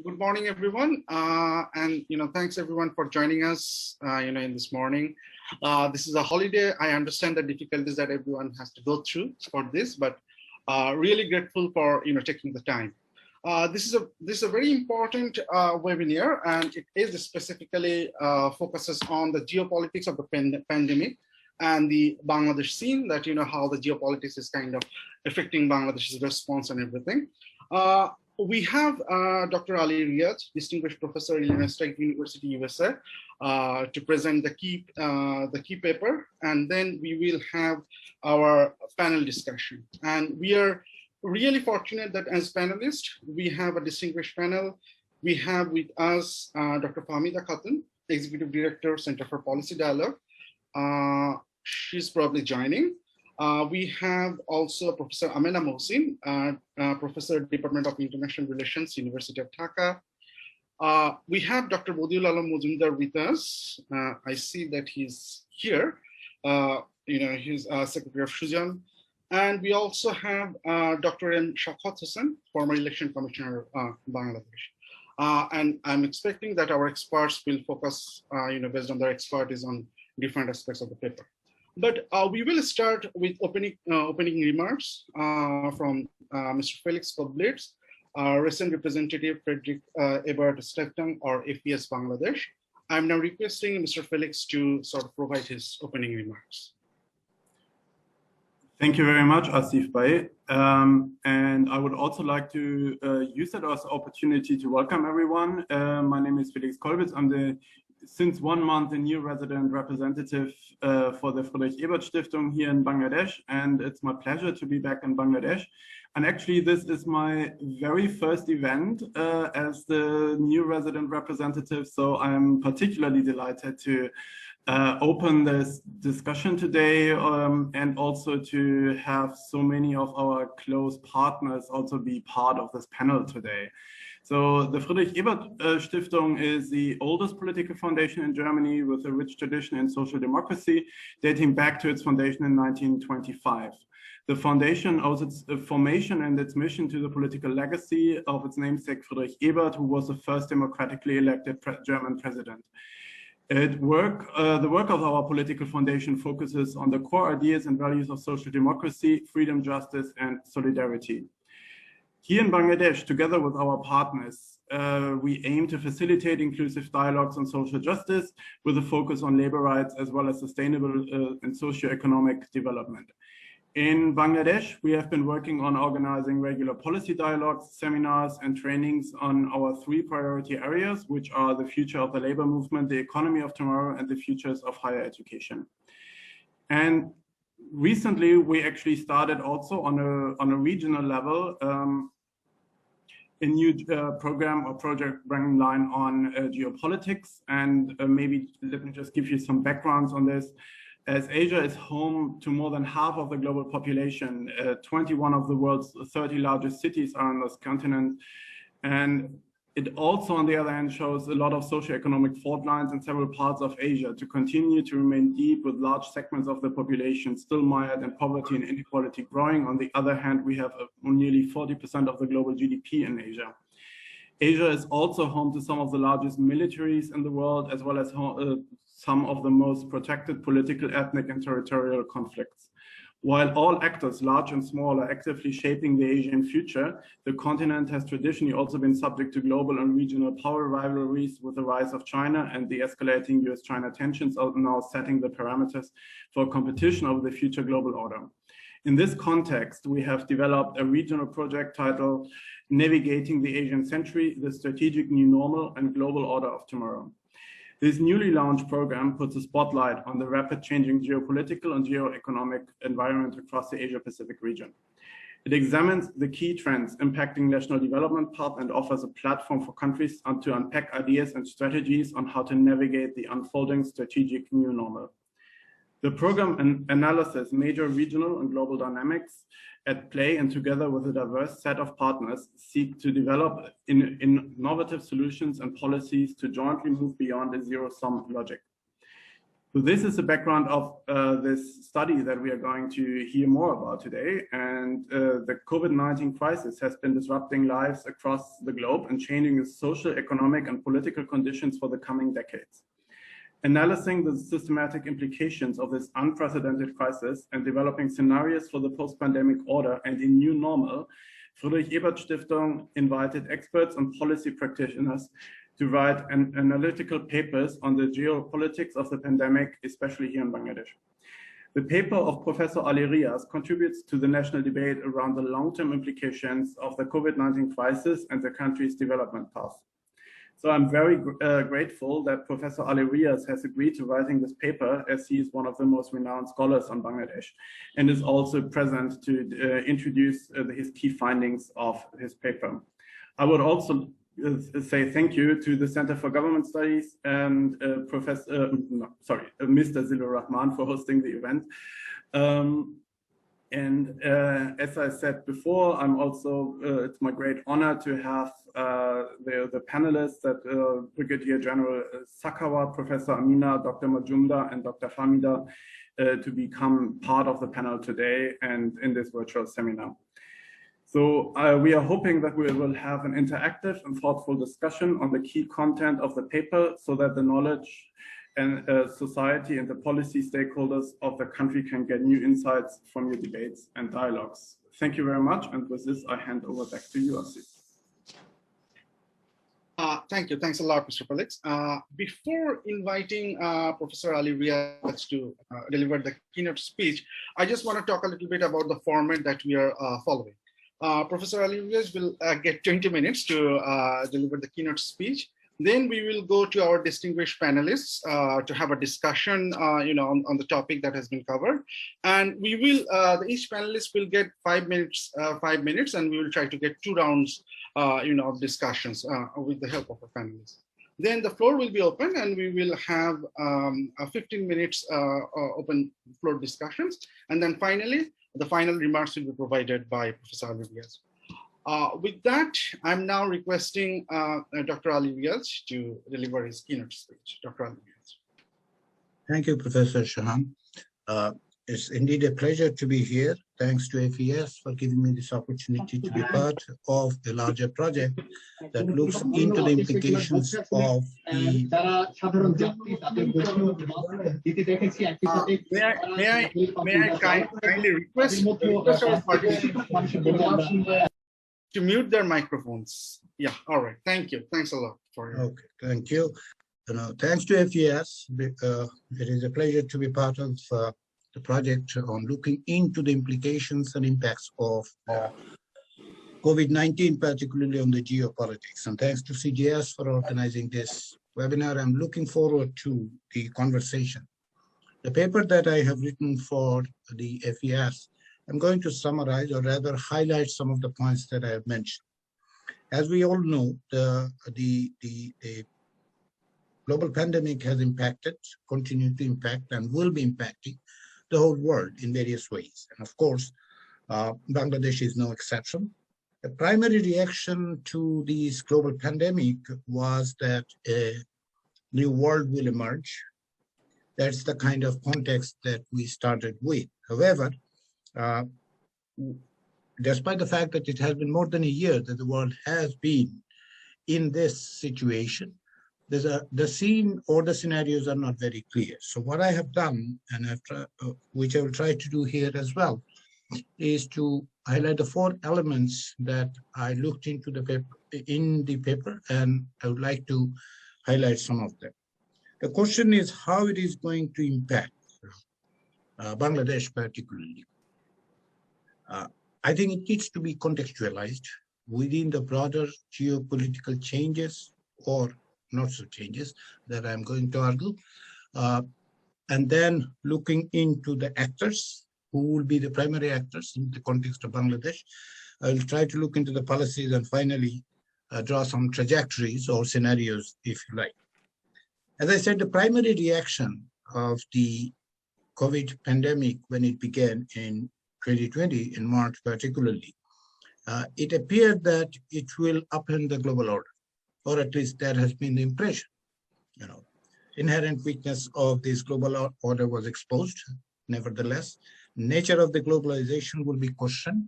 Good morning, everyone, and thanks everyone for joining us. In this morning. This is a holiday. I understand the difficulties that everyone has to go through for this, but really grateful for taking the time. This is a very important webinar, and it is specifically focuses on the geopolitics of the pandemic and the Bangladesh scene. That how the geopolitics is kind of affecting Bangladesh's response and everything. We have Dr. Ali Riyad, Distinguished Professor at Illinois State University, USA, to present the key paper, and then we will have our panel discussion. And we are really fortunate that as panelists, we have a distinguished panel. We have with us Dr. Fahmida Khatun, Executive Director, Center for Policy Dialogue. She's probably joining. We have also Professor Amena Mohsin, Professor, Department of International Relations, University of Dhaka. We have Dr. Bodiul Alam Mujumdar with us. I see that he's here. He's Secretary of Shujan. And we also have Dr. M. Shafat Hussain, former Election Commissioner of Bangladesh. And I'm expecting that our experts will focus, based on their expertise on different aspects of the paper. But we will start with opening remarks from Mr. Felix Koblitz, recent representative Frederick Ebert Stefton, or FES Bangladesh. I'm now requesting Mr. Felix to sort of provide his opening remarks. Thank you very much, Asif Bhai. And I would also like to use that as an opportunity to welcome everyone. My name is Felix Koblitz. I'm since 1 month, a new resident representative for the Friedrich Ebert Stiftung here in Bangladesh, and it's my pleasure to be back in Bangladesh. And actually, this is my very first event as the new resident representative, so I'm particularly delighted to open this discussion today and also to have so many of our close partners also be part of this panel today. So the Friedrich Ebert Stiftung is the oldest political foundation in Germany with a rich tradition in social democracy, dating back to its foundation in 1925. The foundation owes its formation and its mission to the political legacy of its namesake Friedrich Ebert, who was the first democratically elected German president. The work of our political foundation focuses on the core ideas and values of social democracy, freedom, justice, and solidarity. Here in Bangladesh, together with our partners, we aim to facilitate inclusive dialogues on social justice with a focus on labor rights as well as sustainable and socio-economic development. In Bangladesh, we have been working on organizing regular policy dialogues, seminars, and trainings on our 3 priority areas, which are the future of the labor movement, the economy of tomorrow, and the futures of higher education. And recently, we actually started also on a regional level a new program or project running line on geopolitics. And maybe let me just give you some backgrounds on this. As Asia is home to more than half of the global population, 21 of the world's 30 largest cities are on this continent. And it also, on the other hand, shows a lot of socioeconomic fault lines in several parts of Asia to continue to remain deep with large segments of the population still mired in poverty and inequality growing. On the other hand, we have nearly 40% of the global GDP in Asia. Asia is also home to some of the largest militaries in the world, as well as some of the most protected political, ethnic, and territorial conflicts. While all actors, large and small, are actively shaping the Asian future, the continent has traditionally also been subject to global and regional power rivalries, with the rise of China and the escalating US-China tensions are now setting the parameters for competition over the future global order. In this context, we have developed a regional project titled Navigating the Asian Century, the Strategic New Normal and Global Order of Tomorrow. This newly launched program puts a spotlight on the rapid changing geopolitical and geo-economic environment across the Asia-Pacific region. It examines the key trends impacting national development path and offers a platform for countries to unpack ideas and strategies on how to navigate the unfolding strategic new normal. The program analyzes major regional and global dynamics at play, and together with a diverse set of partners, seek to develop innovative solutions and policies to jointly move beyond a zero-sum logic. So this is the background of this study that we are going to hear more about today. And the COVID-19 crisis has been disrupting lives across the globe and changing the social, economic, and political conditions for the coming decades. Analyzing the systematic implications of this unprecedented crisis and developing scenarios for the post-pandemic order and a new normal, Friedrich Ebert Stiftung invited experts and policy practitioners to write analytical papers on the geopolitics of the pandemic, especially here in Bangladesh. The paper of Professor Ali Riaz contributes to the national debate around the long-term implications of the COVID-19 crisis and the country's development path. So I'm very grateful that Professor Ali Riaz has agreed to writing this paper, as he is one of the most renowned scholars on Bangladesh, and is also present to introduce his key findings of his paper. I would also say thank you to the Center for Government Studies and Mr. Zilur Rahman for hosting the event. As I said before, I'm also, it's my great honor to have the panelists that Brigadier General Sakawa, Professor Amina, Dr. Majumdar, and Dr. Hamida to become part of the panel today and in this virtual seminar. So we are hoping that we will have an interactive and thoughtful discussion on the key content of the paper so that the knowledge and society and the policy stakeholders of the country can get new insights from your debates and dialogues. Thank you very much. And with this, I hand over back to you, Asif. Thank you. Thanks a lot, Mr. Felix. Before inviting Professor Ali Riaz to deliver the keynote speech, I just want to talk a little bit about the format that we are following. Professor Ali Riaz will get 20 minutes to deliver the keynote speech. Then we will go to our distinguished panelists to have a discussion, on the topic that has been covered. And we will, each panelist will get 5 minutes, and we will try to get 2 rounds, of discussions with the help of the panelists. Then the floor will be open, and we will have 15 minutes open floor discussions. And then finally, the final remarks will be provided by Professor Ali Riaz. With that, I'm now requesting Dr. Ali Riaz to deliver his keynote speech. Dr. Ali Riaz. Thank you, Professor Shahan. It's indeed a pleasure to be here. Thanks to FES for giving me this opportunity to be part of a larger project that looks into the implications of the... May I kindly request our participants to mute their microphones. Yeah, all right. Thank you. Thanks a lot for your... Okay, thank you. Thanks to FES. It is a pleasure to be part of the project on looking into the implications and impacts of COVID-19, particularly on the geopolitics. And thanks to CGS for organizing this webinar. I'm looking forward to the conversation. The paper that I have written for the FES, I'm going to summarize or rather highlight some of the points that I have mentioned. As we all know, the global pandemic has impacted, continued to impact, and will be impacting the whole world in various ways. And of course, Bangladesh is no exception. The primary reaction to this global pandemic was that a new world will emerge. That's the kind of context that we started with. However, despite the fact that it has been more than a year that the world has been in this situation, the scene or the scenarios are not very clear. So what I have done, and which I will try to do here as well, is to highlight the 4 elements that I looked into in the paper, and I would like to highlight some of them. The question is how it is going to impact Bangladesh particularly. I think it needs to be contextualized within the broader geopolitical changes or not so changes that I'm going to argue, and then looking into the actors who will be the primary actors in the context of Bangladesh. I will try to look into the policies and finally draw some trajectories or scenarios, if you like. As I said, the primary reaction of the COVID pandemic when it began in 2020, in March particularly, it appeared that it will upend the global order, or at least that has been the impression. inherent weakness of this global order was exposed. Nevertheless, nature of the globalization will be questioned.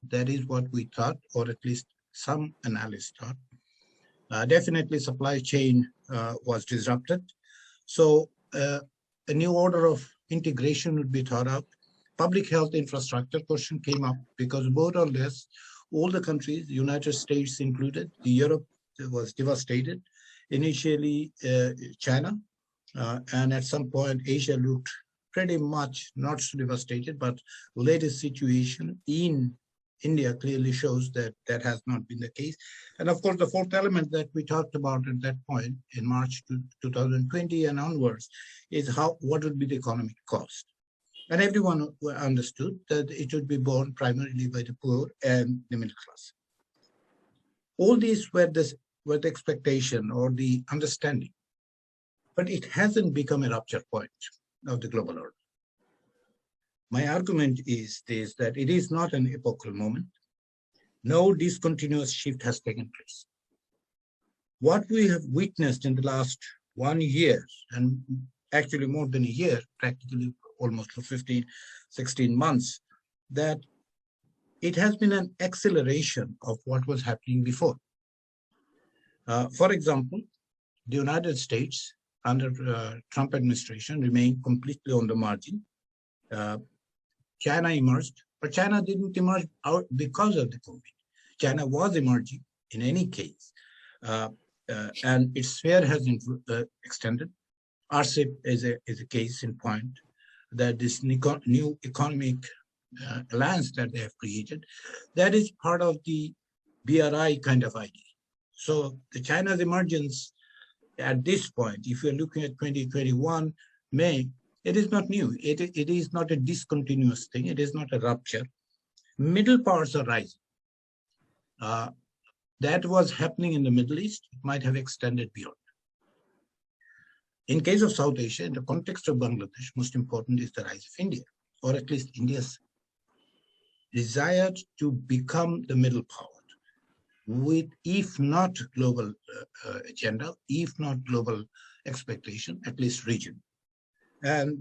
That is what we thought, or at least some analysts thought. Definitely, supply chain was disrupted. So a new order of integration would be thought out. Public health infrastructure question came up because more or less all the countries, the United States included, Europe was devastated. Initially, China, and at some point, Asia looked pretty much not so devastated, but latest situation in India clearly shows that that has not been the case. And of course, the fourth element that we talked about at that point in March 2020 and onwards is what would be the economic cost. And everyone understood that it would be borne primarily by the poor and the middle class. All these were the expectation or the understanding, but it hasn't become a rupture point of the global order. My argument is this, that it is not an epochal moment. No discontinuous shift has taken place. What we have witnessed in the last 1 year, and actually more than a year, practically almost for 15, 16 months, that it has been an acceleration of what was happening before. For example, the United States under Trump administration remained completely on the margin. China emerged, but China didn't emerge out because of the COVID. China was emerging in any case, and its sphere has extended. RCEP is a case in point that this new economic alliance that they have created, that is part of the BRI kind of idea. So the China's emergence at this point, if you're looking at 2021 May, it is not new. It is not a discontinuous thing. It is not a rupture. Middle powers are rising. That was happening in the Middle East. It might have extended beyond. In case of South Asia, in the context of Bangladesh, most important is the rise of India, or at least India's desire to become the middle power with, if not global agenda, if not global expectation, at least region. And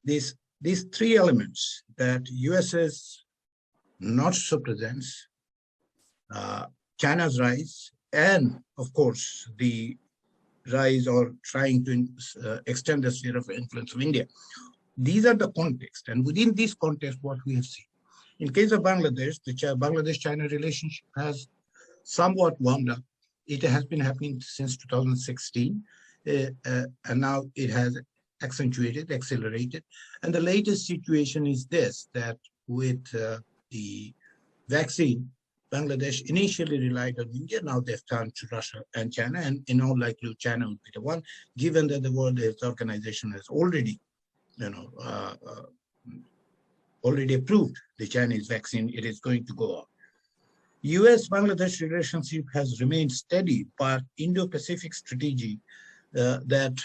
these three elements that USS not so presents, China's rise, and of course the rise or trying to extend the sphere of influence of India. These are the context, and within this context, what we have seen. In case of Bangladesh, the Bangladesh-China relationship has somewhat warmed up. It has been happening since 2016, and now it has accentuated, accelerated. And the latest situation is this, that with the vaccine, Bangladesh initially relied on India, now they've turned to Russia and China, and in all likelihood, China would be the one, given that the World Health Organization has already, already approved the Chinese vaccine. It is going to go on. US-Bangladesh relationship has remained steady, but Indo-Pacific strategy that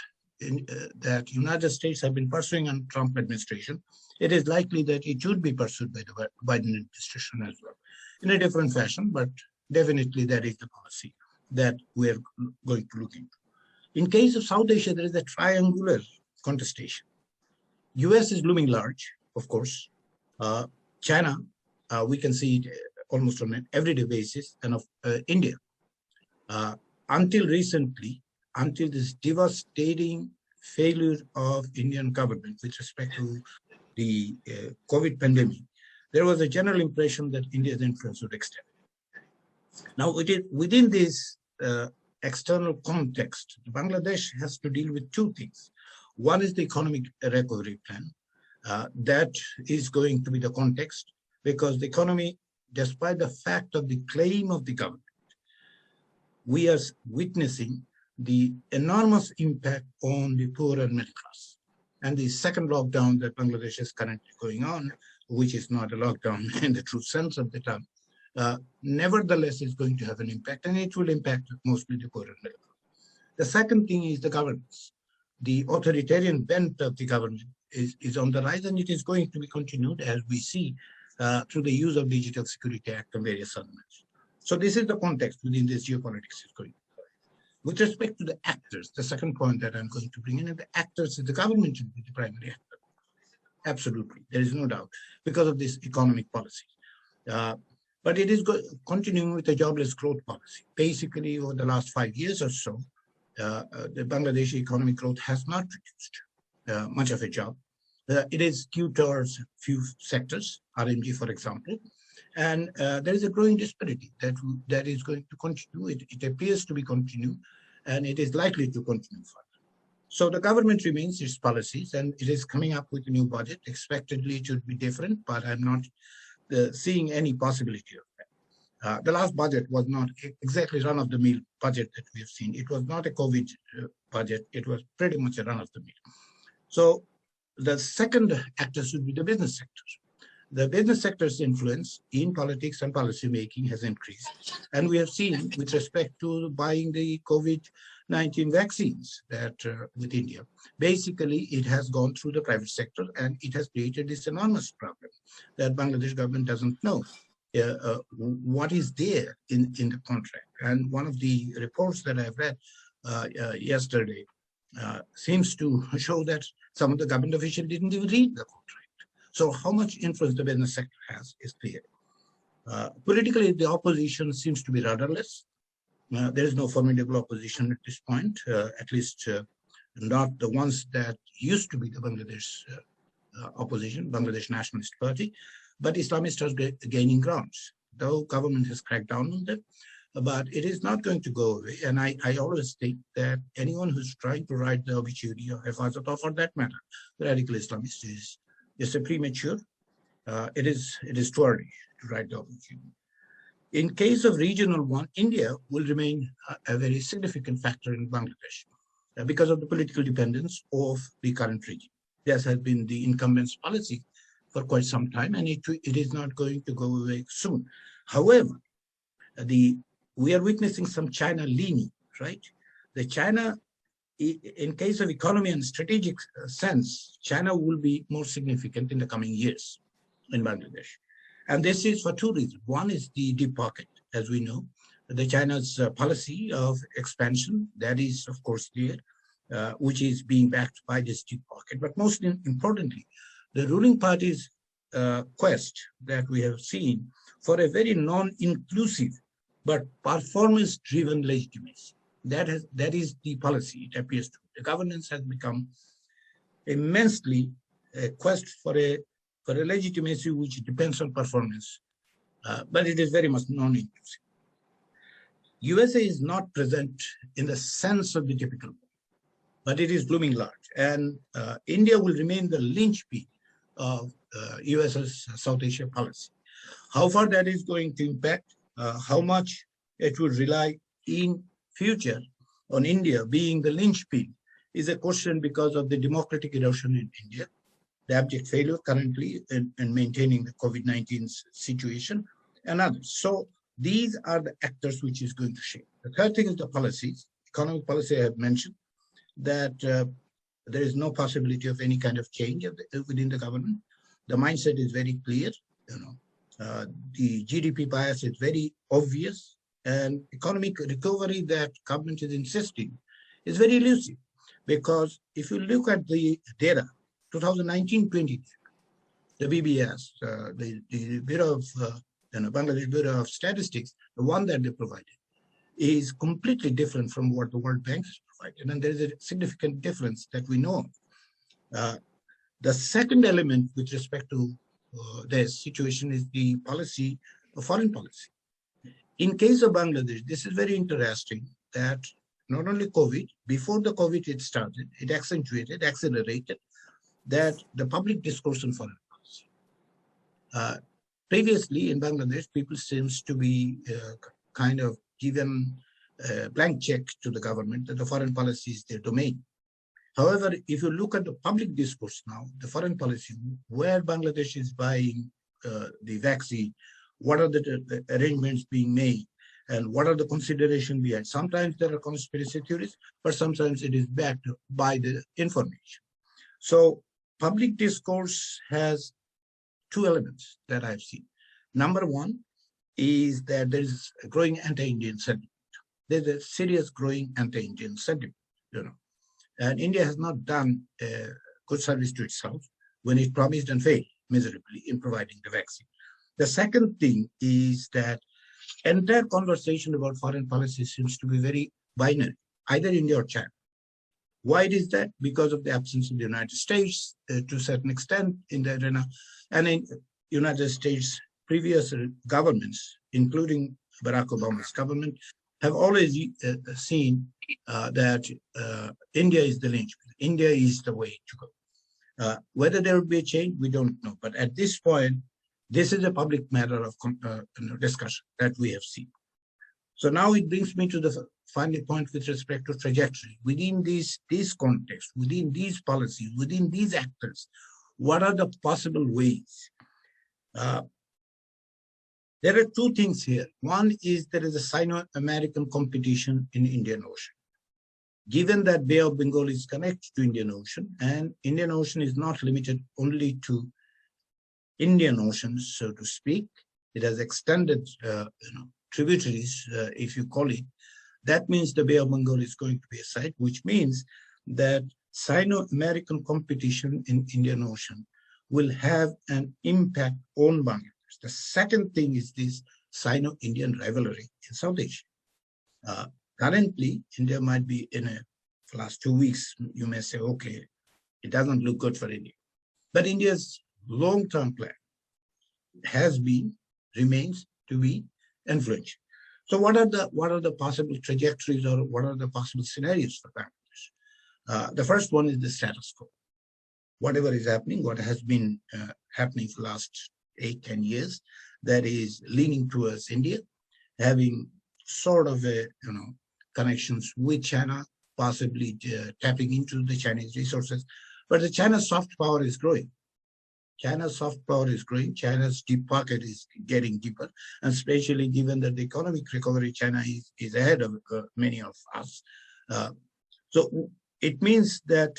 United States have been pursuing under Trump administration, it is likely that it should be pursued by the Biden administration as well, in a different fashion, but definitely that is the policy that we're going to look into. In case of South Asia, there is a triangular contestation. US is looming large, of course. China, we can see it almost on an everyday basis, and of India. Until recently, until this devastating failure of Indian government with respect to the COVID pandemic, there was a general impression that India's influence would extend. Now, within this external context, Bangladesh has to deal with two things. One is the economic recovery plan. That is going to be the context, because the economy, despite the fact of the claim of the government, we are witnessing the enormous impact on the poor and middle class. And the second lockdown that Bangladesh is currently going on, which is not a lockdown in the true sense of the term, nevertheless is going to have an impact, and it will impact mostly the poor and middle class. The second thing is the governance. The authoritarian bent of the government is on the rise, and it is going to be continued, as we see, through the use of Digital Security Act and various other measures. So this is the context within this geopolitics is going. With respect to the actors, the second point that I'm going to bring in, the actors, the government should be the primary actor. Absolutely, there is no doubt, because of this economic policy. But it is continuing with the jobless growth policy. Basically, over the last 5 years or so, the Bangladeshi economic growth has not produced much of a job. It is skewed towards few sectors, RMG, for example, and there is a growing disparity that is going to continue. It appears to be continuing, and it is likely to continue further. So the government remains its policies, and it is coming up with a new budget. Expectedly, it should be different, but I'm not seeing any possibility of that. The last budget was not exactly run-of-the-mill budget that we have seen. It was not a COVID budget. It was pretty much a run-of-the-mill. So the second actor should be the business sector. The business sector's influence in politics and policy making has increased. And we have seen with respect to buying the COVID-19 vaccines that with India, basically it has gone through the private sector, and it has created this enormous problem that Bangladesh government doesn't know what is there in the contract. And one of the reports that I've read yesterday seems to show that some of the government officials didn't even read the contract. So how much influence the business sector has is clear. Politically, the opposition seems to be rudderless. There is no formidable opposition at this point, at least not the ones that used to be the Bangladesh opposition, Bangladesh Nationalist Party, but Islamists are gaining grounds, though government has cracked down on them. But it is not going to go away. And I always think that anyone who's trying to write the obituary of Hafazat, or for that matter, the radical Islamist, is a premature. It is too early to write the obituary. In case of regional one, India will remain a very significant factor in Bangladesh because of the political dependence of the current regime. This has been the incumbent's policy for quite some time, and it is not going to go away soon. However, we are witnessing some China leaning, right? The China, in case of economy and strategic sense, China will be more significant in the coming years in Bangladesh. And this is for two reasons. One is the deep pocket, as we know. The China's policy of expansion, that is, of course, there, which is being backed by this deep pocket. But most importantly, the ruling party's quest that we have seen for a very non-inclusive but performance-driven legitimacy. That is the policy, it appears to be. The governance has become immensely a quest for a legitimacy which depends on performance, but it is very much non-inclusive. USA is not present in the sense of the typical, but it is looming large. And India will remain the linchpin of US's South Asia policy. How far that is going to impact, how much it will rely in future on India being the linchpin is a question because of the democratic erosion in India, the abject failure currently in maintaining the COVID-19 situation, and others. So these are the actors which is going to shape. The third thing is the policies. Economic policy I have mentioned that there is no possibility of any kind of change within the government. The mindset is very clear. The GDP bias is very obvious, and economic recovery that government is insisting is very elusive, because if you look at the data, 2019-20, the BBS, the Bureau of Bangladesh Bureau of Statistics, the one that they provided, is completely different from what the World Bank has provided, and there is a significant difference that we know. The second element with respect to this situation is the policy, foreign policy. In case of Bangladesh, this is very interesting that not only COVID, before the COVID it started, it accentuated, accelerated that the public discourse on foreign policy. Previously in Bangladesh, people seems to be kind of given a blank check to the government that the foreign policy is their domain. However, if you look at the public discourse now, the foreign policy, where Bangladesh is buying the vaccine, what are the arrangements being made, and what are the considerations behind. Sometimes there are conspiracy theories, but sometimes it is backed by the information. So public discourse has two elements that I've seen. Number one is that there is a growing anti-Indian sentiment. there's a serious growing anti-Indian sentiment, and India has not done a good service to itself when it promised and failed miserably in providing the vaccine. The second thing is that entire conversation about foreign policy seems to be very binary, either India or China. Why is that? Because of the absence of the United States to a certain extent in the arena, and in United States previous governments, including Barack Obama's government, have always seen that India is the linchpin. India is the way to go. Whether there will be a change, we don't know. But at this point, this is a public matter of discussion that we have seen. So now it brings me to the final point with respect to trajectory. Within this context, within these policies, within these actors, what are the possible ways? There are two things here. One is there is a Sino-American competition in Indian Ocean. Given that Bay of Bengal is connected to Indian Ocean, and Indian Ocean is not limited only to Indian Ocean, so to speak, it has extended, tributaries, if you call it. That means the Bay of Bengal is going to be a site, which means that Sino-American competition in Indian Ocean will have an impact on Bangladesh. The second thing is this Sino-Indian rivalry in South Asia. Currently, India might be in the last 2 weeks, you may say, okay, it doesn't look good for India. But India's long-term plan has been, remains to be influential. So what are the possible trajectories, or what are the possible scenarios for Bangladesh? The first one is the status quo. Whatever is happening, what has been happening for the last 8-10 years, that is leaning towards India, having sort of a connections with China, possibly tapping into the Chinese resources. But the China's soft power is growing. China's soft power is growing. China's deep pocket is getting deeper, and especially given that the economic recovery China is ahead of many of us. So it means that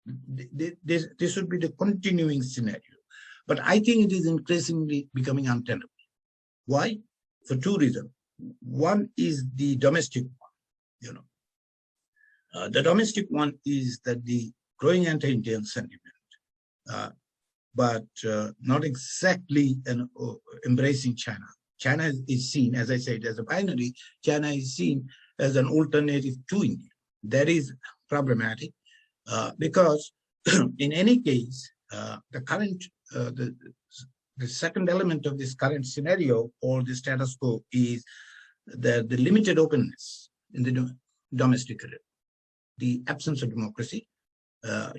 this would be the continuing scenario. But I think it is increasingly becoming untenable. Why? For two reasons. One is the domestic one. The domestic one is that the growing anti-Indian sentiment, but not exactly embracing China. China is seen, as I said, as a binary. China is seen as an alternative to India. That is problematic because in any case, the current, the second element of this current scenario or the status quo is the limited openness in the domestic area, the absence of democracy,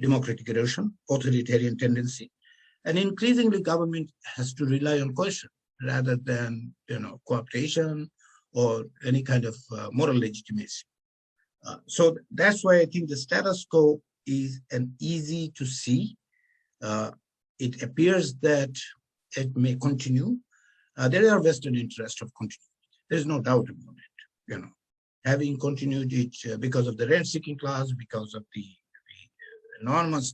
democratic erosion, authoritarian tendency, and increasingly government has to rely on coercion rather than cooperation or any kind of moral legitimacy. So that's why I think the status quo is an easy to see. It appears that it may continue. There are Western interests of continuity. There's no doubt about it. Having continued it because of the rent-seeking class, because of the enormous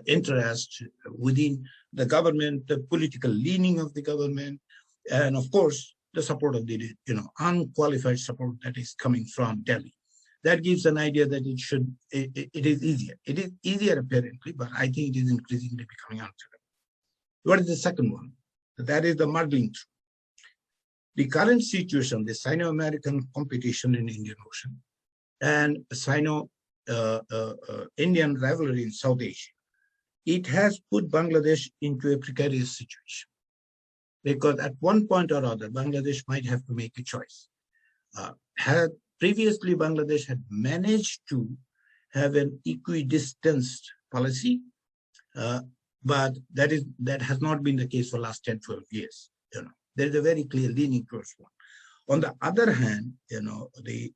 interest within the government, the political leaning of the government, and of course the support of the unqualified support that is coming from Delhi. That gives an idea that it is easier. It is easier apparently, but I think it is increasingly becoming untenable. What is the second one? That is the muddling through. The current situation, the Sino-American competition in Indian Ocean and Sino-Indian rivalry in South Asia, it has put Bangladesh into a precarious situation. Because at one point or other, Bangladesh might have to make a choice. Previously, Bangladesh had managed to have an equidistanced policy, but that has not been the case for the last 10, 12 years. There is a very clear leaning towards one. On the other hand, the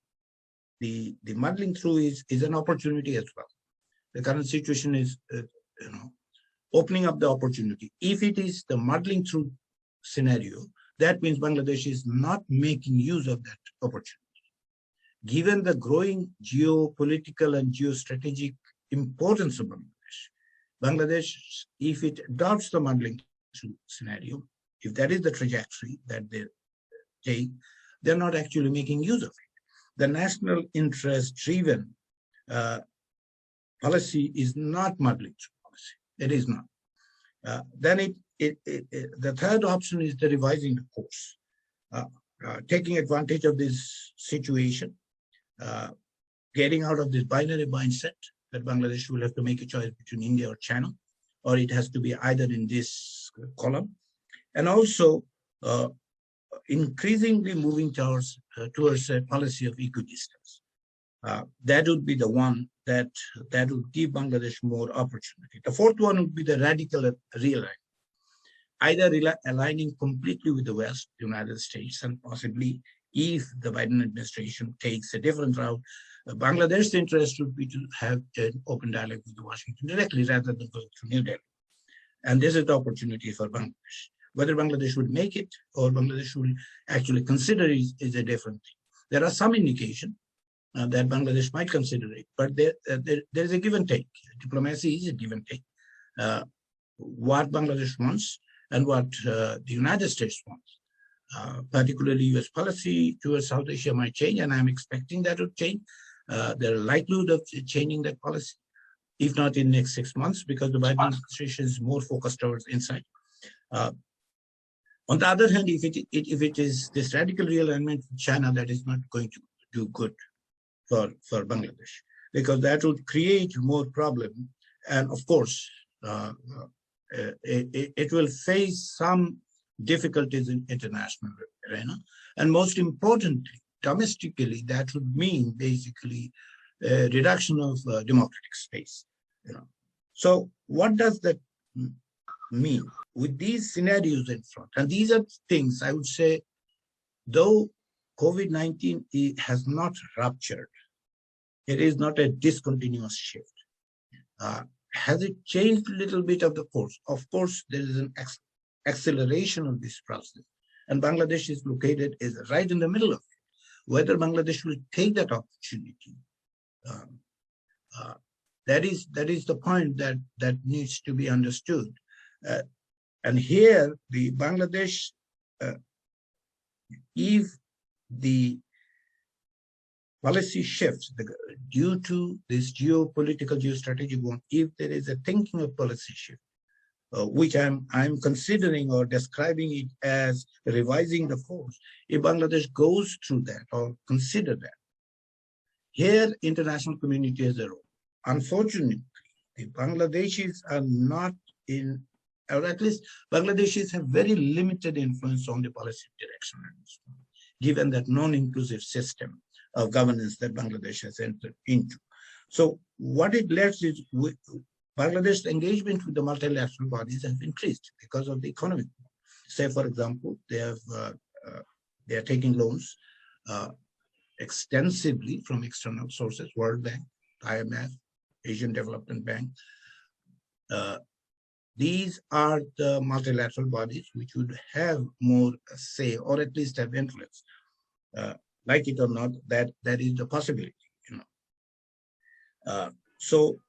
muddling through is an opportunity as well. The current situation is, opening up the opportunity. If it is the muddling through scenario, that means Bangladesh is not making use of that opportunity. Given the growing geopolitical and geostrategic importance of Bangladesh, if it adopts the muddling through scenario, if that is the trajectory that they take, they're not actually making use of it. the national interest driven policy is not modeling policy. It is not. Then the third option is the revising the course, taking advantage of this situation, getting out of this binary mindset that Bangladesh will have to make a choice between India or China, or it has to be either in this column, and also increasingly moving towards a policy of equidistance. That would be the one that would give Bangladesh more opportunity. The fourth one would be the radical realignment, either aligning completely with the West, the United States, and possibly, if the Biden administration takes a different route, Bangladesh's interest would be to have an open dialogue with Washington directly rather than going through New Delhi. And this is the opportunity for Bangladesh. Whether Bangladesh would make it or Bangladesh will actually consider it is a different thing. There are some indication that Bangladesh might consider it, but there is a give and take. Diplomacy is a give and take. What Bangladesh wants and what the United States wants, particularly US policy towards South Asia might change, and I'm expecting that to change. There are likelihood of changing that policy, if not in the next 6 months, because the Biden administration is more focused towards inside. On the other hand, if it is this radical realignment with China, that is not going to do good for Bangladesh, because that would create more problem. And of course, it will face some difficulties in international arena. And most importantly, domestically, that would mean basically a reduction of democratic space. So what does that mean? With these scenarios in front, and these are things I would say, though COVID-19 has not ruptured, it is not a discontinuous shift. Has it changed a little bit of the course? Of course, there is an acceleration of this process, and Bangladesh is located right in the middle of it. Whether Bangladesh will take that opportunity, that is the point that needs to be understood. And here, the Bangladesh, if the policy shifts due to this geopolitical, geostrategic one, if there is a thinking of policy shift, which I'm considering or describing it as revising the course, if Bangladesh goes through that or consider that, here international community has a role. Unfortunately, the Bangladeshis are not in, or at least Bangladeshis have very limited influence on the policy direction, given that non-inclusive system of governance that Bangladesh has entered into. So what it lets is Bangladesh's engagement with the multilateral bodies has increased because of the economic. Say, for example, they are taking loans extensively from external sources, World Bank, IMF, Asian Development Bank. These are the multilateral bodies which would have more say, or at least have influence. Like it or not, that is the possibility. So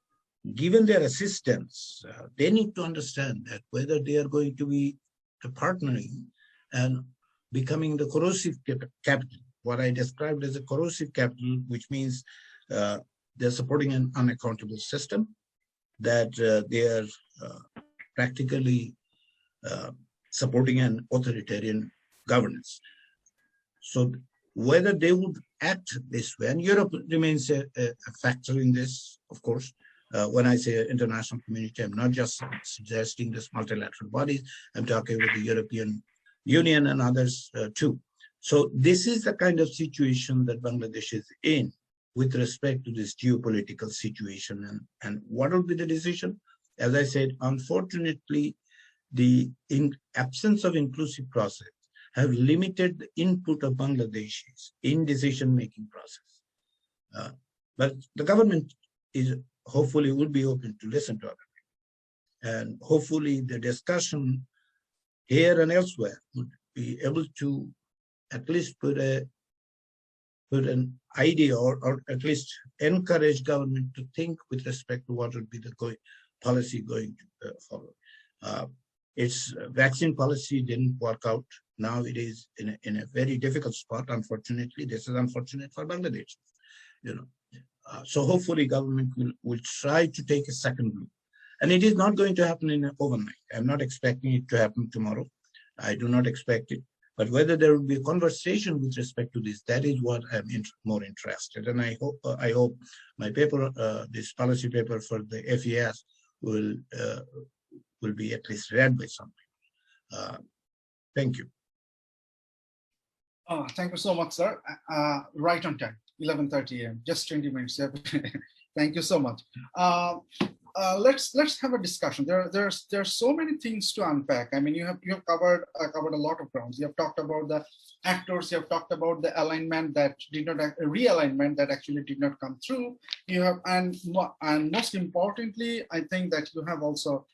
given their assistance, they need to understand that whether they are going to be partnering and becoming the corrosive capital, what I described as a corrosive capital, which means they're supporting an unaccountable system, that they are practically supporting an authoritarian governance. So whether they would act this way, and Europe remains a factor in this, of course. When I say international community, I'm not just suggesting this multilateral bodies, I'm talking with the European Union and others too. So this is the kind of situation that Bangladesh is in with respect to this geopolitical situation. And what will be the decision? As I said, unfortunately, the absence of inclusive process have limited the input of Bangladeshis in decision-making process. But the government is hopefully would be open to listen to other people. And hopefully the discussion here and elsewhere would be able to at least put an idea or at least encourage government to think with respect to what would be the policy going to follow. Its vaccine policy didn't work out. Now it is in a very difficult spot. Unfortunately, this is unfortunate for Bangladesh. So hopefully government will try to take a second look. And it is not going to happen in overnight. I'm not expecting it to happen tomorrow. I do not expect it. But whether there will be a conversation with respect to this, that is what I'm more interested. And I hope my paper, this policy paper for the FES, will be at least read by somebody. Thank you. Thank you so much, sir. Right on time, 11:30 a.m., just 20 minutes. Thank you so much. Let's have a discussion. There's so many things to unpack. I mean, you have covered a lot of grounds. You have talked about the actors. You have talked about the alignment that did not realignment that actually did not come through. You have and most importantly, I think that you have also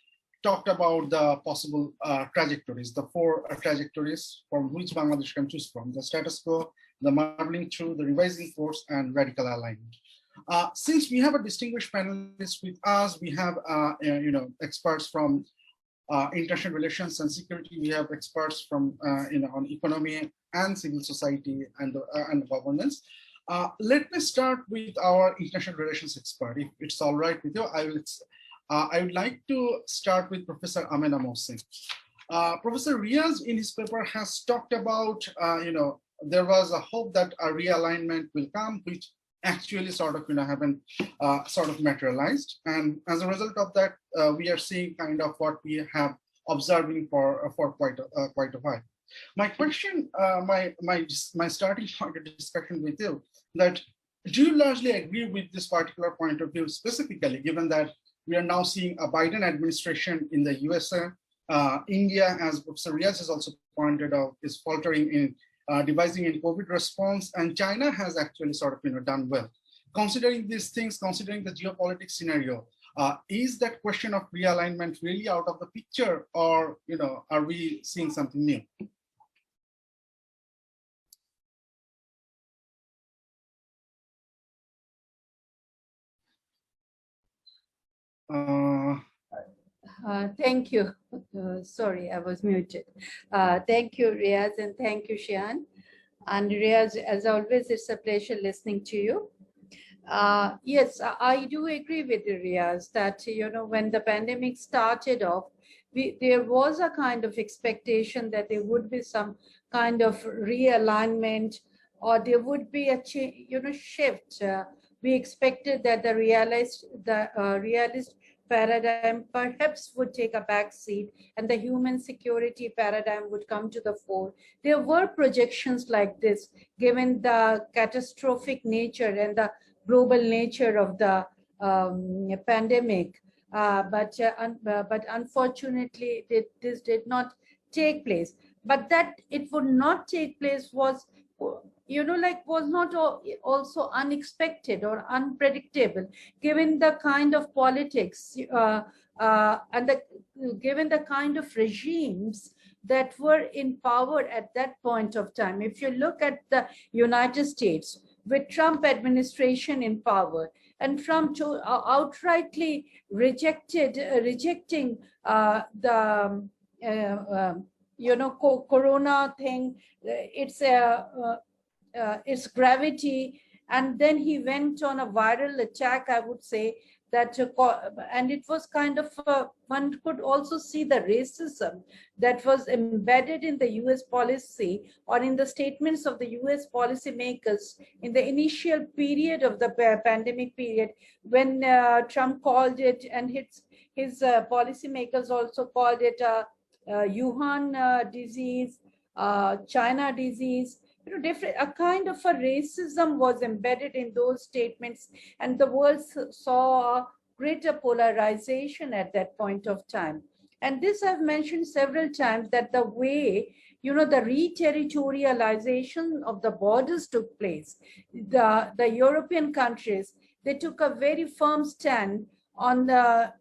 talked about the possible trajectories, the four trajectories from which Bangladesh can choose from: the status quo, the muddling through, the revising course, and radical alignment. Since we have a distinguished panelist with us, we have experts from international relations and security. We have experts from on economy and civil society and governance. Let me start with our international relations expert. If it's all right with you, I would like to start with Professor Amena Mohsin. Professor Riaz, in his paper, has talked about there was a hope that a realignment will come, which actually sort of haven't sort of materialized, and as a result of that, we are seeing kind of what we have observing for quite a while. My question, my starting point of discussion with you, that do you largely agree with this particular point of view, specifically given that we are now seeing a Biden administration in the USA, India, as Professor Riaz has also pointed out, is faltering in devising a COVID response, and China has actually sort of done well. Considering these things, considering the geopolitics scenario, is that question of realignment really out of the picture, or are we seeing something new? Thank you. Sorry, I was muted. Thank you, Riaz, and thank you, Shian. And Riaz, as always, it's a pleasure listening to you. Yes, I do agree with you, Riaz, that when the pandemic started off, there was a kind of expectation that there would be some kind of realignment, or there would be a shift. We expected that the realist paradigm perhaps would take a back seat and the human security paradigm would come to the fore. There were projections like this, given the catastrophic nature and the global nature of the pandemic. But unfortunately, this did not take place. But that it would not take place was was not also unexpected or unpredictable, given the kind of politics and given the kind of regimes that were in power at that point of time. If you look at the United States, with Trump administration in power, and Trump outrightly rejecting the corona thing, its gravity, and then he went on a viral attack, I would say, that and it was kind of one could also see the racism that was embedded in the US policy or in the statements of the US policymakers in the initial period of the pandemic period, when Trump called it, and his policymakers also called it Wuhan disease, China disease. A kind of a racism was embedded in those statements, and the world saw a greater polarization at that point of time. And this I've mentioned several times, that the way, the re-territorialization of the borders took place. The European countries, they took a very firm stand on the,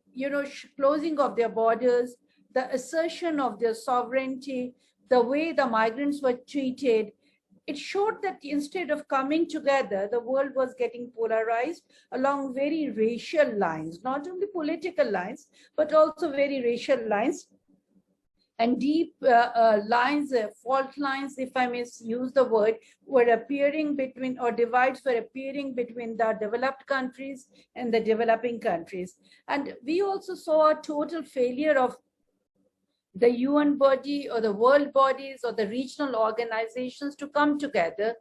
closing of their borders, the assertion of their sovereignty, the way the migrants were treated. It showed that instead of coming together, the world was getting polarized along very racial lines, not only political lines, but also very racial lines. and deep lines, fault lines, if I may use the word, were appearing between, or divides were appearing between the developed countries and the developing countries. And we also saw a total failure of the UN body or the world bodies or the regional organizations to come together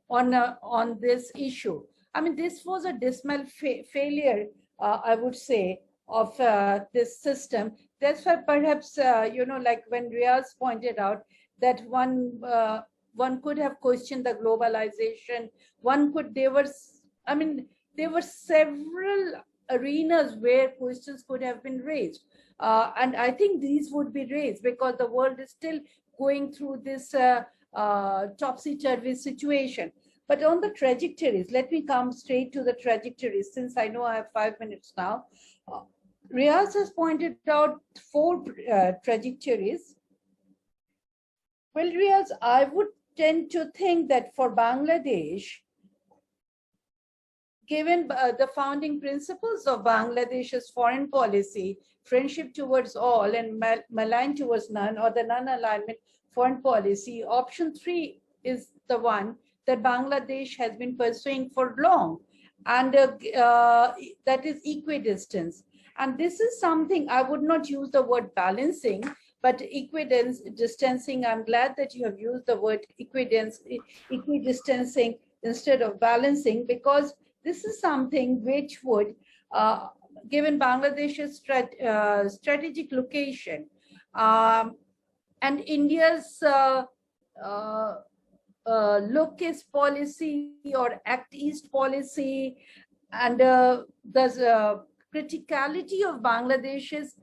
on this issue. I mean, this was a dismal failure, I would say, of this system. That's why perhaps, like when Riaz pointed out that one could have questioned the globalization. There were several arenas where questions could have been raised. And I think these would be raised because the world is still going through this topsy-turvy situation. But on the trajectories, let me come straight to the trajectories, since I know I have 5 minutes now. Riaz has pointed out 4 trajectories. Well, Riaz, I would tend to think that for Bangladesh, given the founding principles of Bangladesh's foreign policy, friendship towards all and malign towards none, or the non-alignment foreign policy, option 3 is the one that Bangladesh has been pursuing for long, and that is equidistance. And this is something, I would not use the word balancing, but equidistancing. I'm glad that you have used the word equidistancing instead of balancing, because this is something which would, given Bangladesh's strategic location and India's look east policy or act east policy, and the criticality of Bangladesh's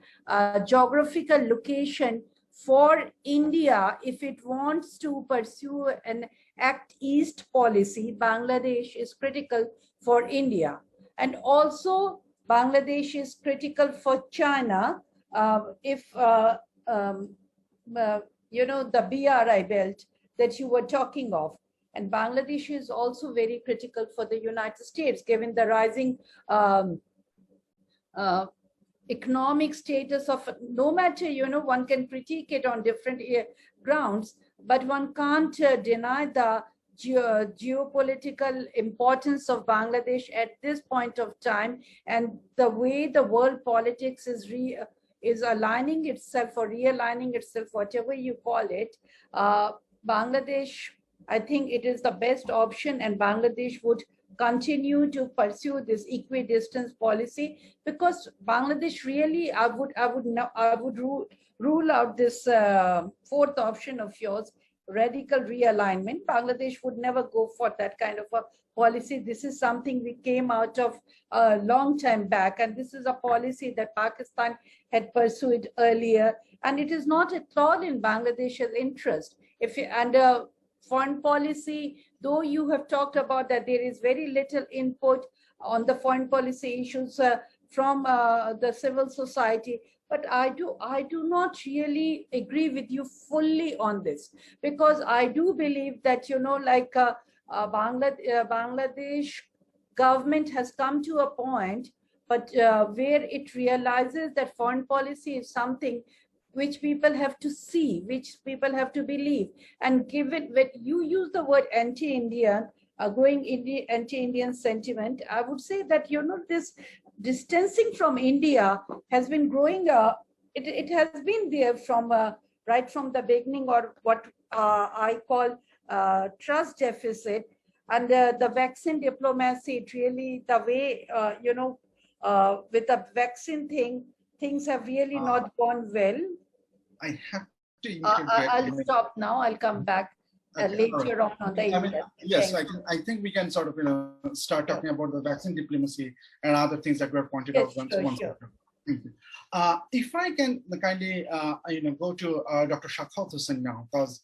geographical location for India, if it wants to pursue an act east policy, Bangladesh is critical for India. And also Bangladesh is critical for China if, the BRI belt that you were talking of. And Bangladesh is also very critical for the United States, given the rising economic status of, no matter, one can critique it on different grounds, but one can't deny the geopolitical importance of Bangladesh at this point of time, and the way the world politics is aligning itself or realigning itself, whatever you call it. Bangladesh, I think it is the best option, and Bangladesh would continue to pursue this equidistance policy, because Bangladesh really, I would rule out this 4th option of yours, radical realignment. Bangladesh would never go for that kind of a policy. This is something we came out of a long time back, and this is a policy that Pakistan had pursued earlier, and it is not at all in Bangladesh's interest. Under foreign policy, though you have talked about that there is very little input on the foreign policy issues from the civil society, but I do not really agree with you fully on this, because I do believe that, Bangladesh government has come to a point, but where it realizes that foreign policy is something which people have to see, which people have to believe. And given when you use the word anti-Indian, growing anti-Indian sentiment, I would say that, this distancing from India has been growing. It has been there from right from the beginning, or what I call trust deficit. And the vaccine diplomacy, it really, the way, with the vaccine thing, things have really not gone well. I have to. I'll stop now. I'll come back later on the internet. Yes, I think we can sort of start talking about the vaccine diplomacy and other things that were pointed out once. Sure. Thank you. If I can kindly go to Dr. Shakhat Hussain now, because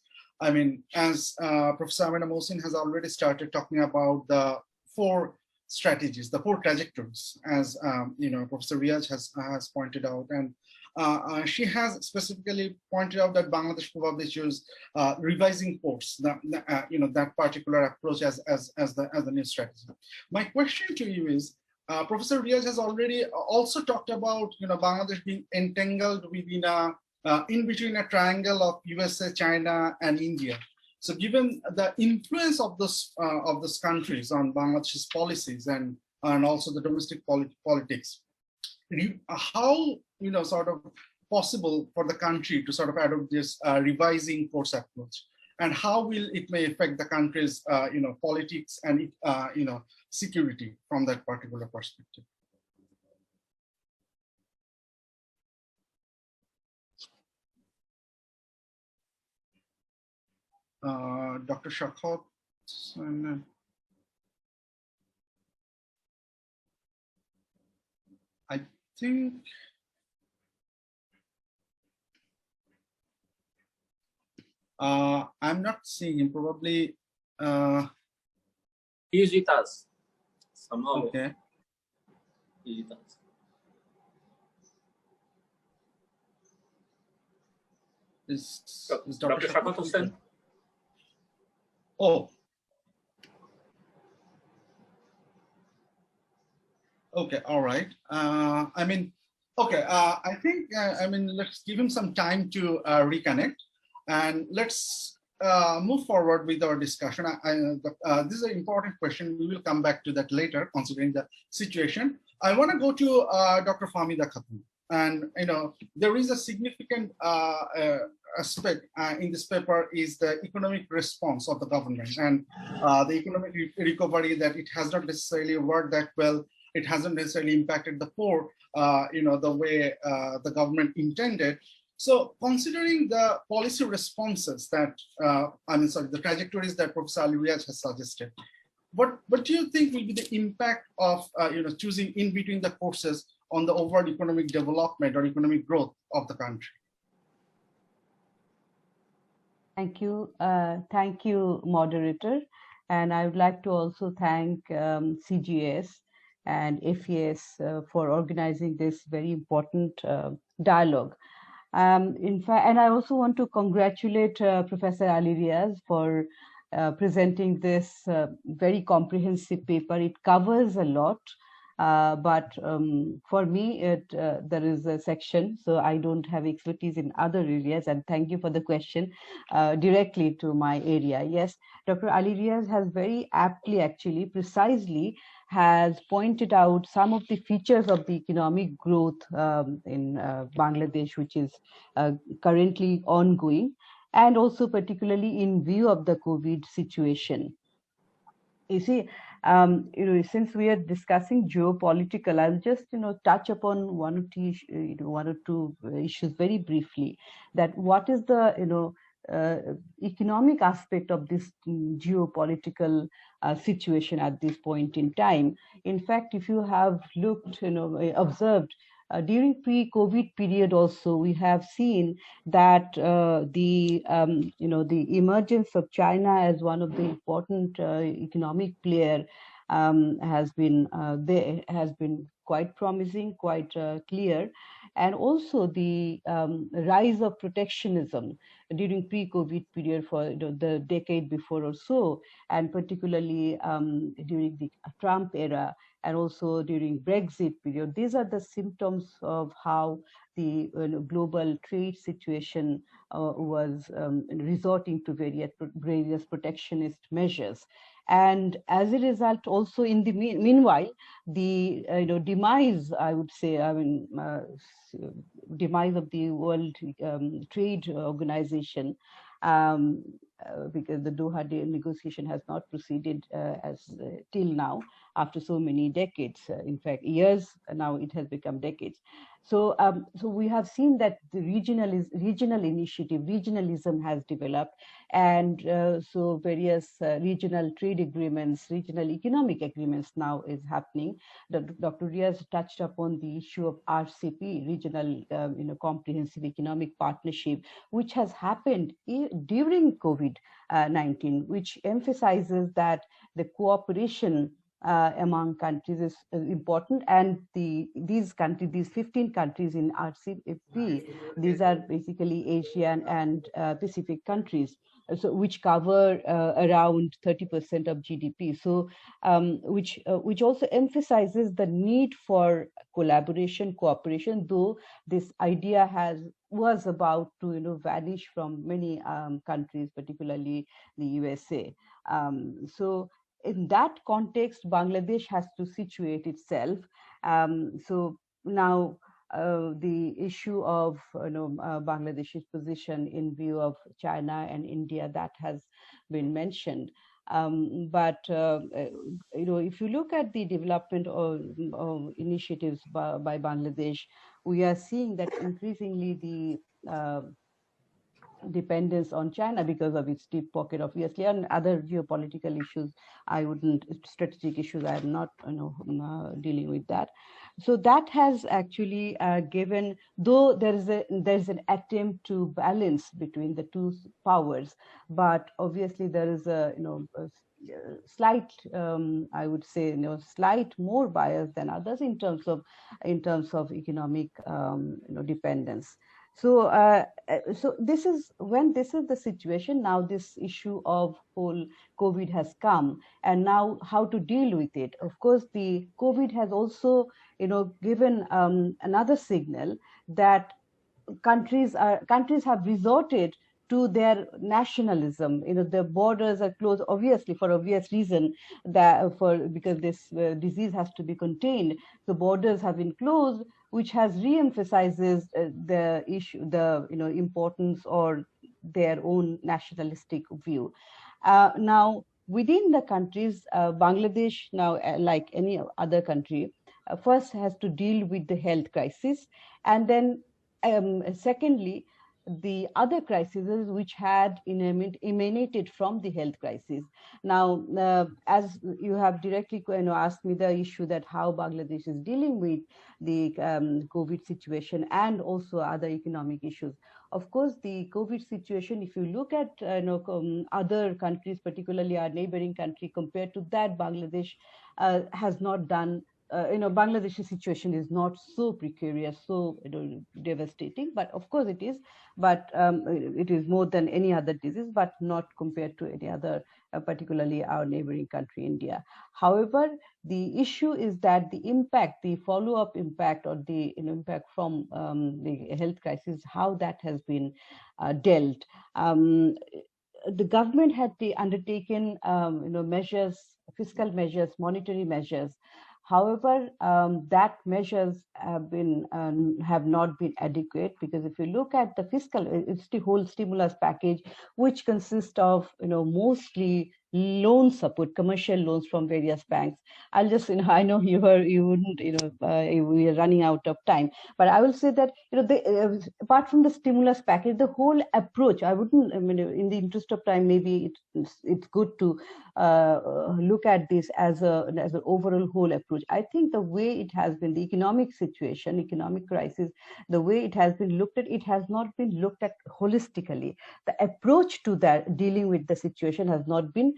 as Professor Amina Mohsin has already started talking about the 4 strategies, the 4 trajectories, as Professor Riaz has pointed out, and she has specifically pointed out that Bangladesh probably chose revising ports, that particular approach as the new strategy. My question to you is, Professor Riaz has already also talked about Bangladesh being entangled within a in between a triangle of USA, China, and India. So given the influence of those countries on Bangladesh's policies and also the domestic politics, how sort of possible for the country to sort of adopt this revising force approach, and how will it may affect the country's politics and security from that particular perspective? Dr. Shakot, and I think I'm not seeing him. Probably He's with us somehow. Okay. He's with us. Is Dr. Shakot Hussain? Oh. Okay, all right. I mean, okay, I think, let's give him some time to reconnect, and let's move forward with our discussion. This is an important question. We will come back to that later, considering the situation. I want to go to Dr. Fahmida Khatun. And, there is a significant aspect in this paper is the economic response of the government and the economic recovery, that it has not necessarily worked that well. It hasn't necessarily impacted the poor, the way the government intended. So considering the policy responses that, the trajectories that Professor Ali Riaz has suggested, what do you think will be the impact of, choosing in between the courses on the overall economic development or economic growth of the country? Thank you, moderator. And I would like to also thank CGS and FES for organizing this very important dialogue. In fact, and I also want to congratulate Professor Ali Riaz for presenting this very comprehensive paper. It covers a lot. But for me, there is a section, so I don't have expertise in other areas. And thank you for the question directly to my area. Yes, Dr. Ali Riaz has very aptly, actually, precisely, has pointed out some of the features of the economic growth in Bangladesh, which is currently ongoing, and also particularly in view of the COVID situation. You see, since we are discussing geopolitical, I'll just touch upon one or two issues very briefly. That what is the economic aspect of this geopolitical situation at this point in time. In fact, if you have looked, observed during pre-COVID period also, we have seen that the emergence of China as one of the important economic player has been quite promising, quite clear, and also the rise of protectionism during pre-COVID period for the decade before or so, and particularly during the Trump era, and also during Brexit period. These are the symptoms of how the global trade situation was resorting to various protectionist measures. And as a result, also in the meanwhile, the demise, I would say, demise of the World Trade Organization, because the Doha negotiation has not proceeded till now, after so many decades. In fact, years now, it has become decades. So we have seen that the regional initiative, regionalism has developed, and so various regional trade agreements, regional economic agreements now is happening. Dr. Riaz touched upon the issue of RCP, Regional Comprehensive Economic Partnership, which has happened during COVID-19, which emphasizes that the cooperation among countries is important, and these 15 countries in RCEP, these are basically Asian and Pacific countries. so which cover around 30% of GDP. So which also emphasizes the need for collaboration, cooperation, though this idea was about to vanish from many countries, particularly the USA. So in that context, Bangladesh has to situate itself. So now the issue of Bangladesh's position in view of China and India, that has been mentioned. But if you look at the development of initiatives by Bangladesh, we are seeing that increasingly the dependence on China because of its deep pocket, obviously, and other geopolitical issues. Strategic issues, I am not dealing with that. So that has actually given, though there is an attempt to balance between the two powers, but obviously there is a slight, I would say, slight more bias than others in terms of economic dependence. So, so this is the situation. Now this issue of whole COVID has come, and now how to deal with it. Of course, the COVID has also, given another signal that countries have resorted to their nationalism. The borders are closed, obviously for obvious reason, because this disease has to be contained. The borders have been closed, which has re-emphasizes the issue, the importance or their own nationalistic view. Now, within the countries, Bangladesh now, like any other country, first has to deal with the health crisis, and then secondly, the other crises which had emanated from the health crisis. Now, as you have directly asked me the issue that how Bangladesh is dealing with the COVID situation and also other economic issues. Of course, the COVID situation, if you look at other countries, particularly our neighboring country, compared to that, Bangladesh has not done. Bangladesh's situation is not so precarious, so devastating, but of course it is. But it is more than any other disease, but not compared to any other, particularly our neighboring country, India. However, the issue is that the impact, the follow-up impact, or the impact from the health crisis, how that has been dealt. The government had undertaken measures, fiscal measures, monetary measures. However, that measures have not been adequate, because if you look at the fiscal, it's the whole stimulus package, which consists of mostly loan support, commercial loans from various banks. I'll just I know you wouldn't we are running out of time, but I will say that apart from the stimulus package, the whole approach, I wouldn't, in the interest of time, maybe it's good to look at this as an overall whole approach. I think the way it has been, the economic situation, economic crisis, the way it has been looked at, it has not been looked at holistically. The approach to that, dealing with the situation, has not been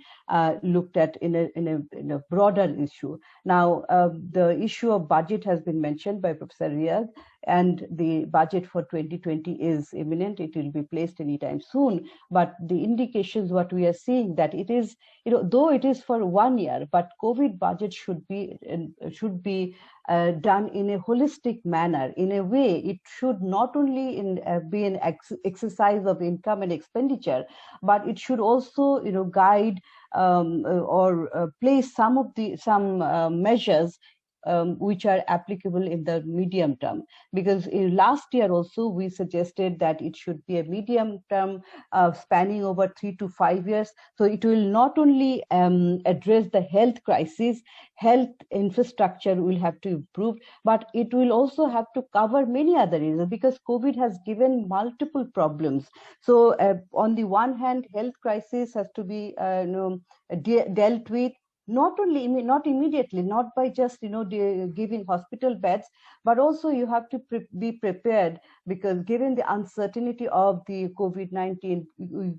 looked at in a broader issue. Now, the issue of budget has been mentioned by Professor Riyad, and the budget for 2020 is imminent. It will be placed anytime soon. But the indications, what we are seeing, that it is, though it is for 1 year, but COVID budget should be done in a holistic manner. In a way, it should not only be an exercise of income and expenditure, but it should also, guide or place some measures which are applicable in the medium term. Because last year also we suggested that it should be a medium term spanning over 3 to 5 years. So it will not only address the health crisis, health infrastructure will have to improve, but it will also have to cover many other areas, because COVID has given multiple problems. So on the one hand, health crisis has to be dealt with, not immediately, not by just giving hospital beds, but also you have to be prepared, because given the uncertainty of the COVID-19,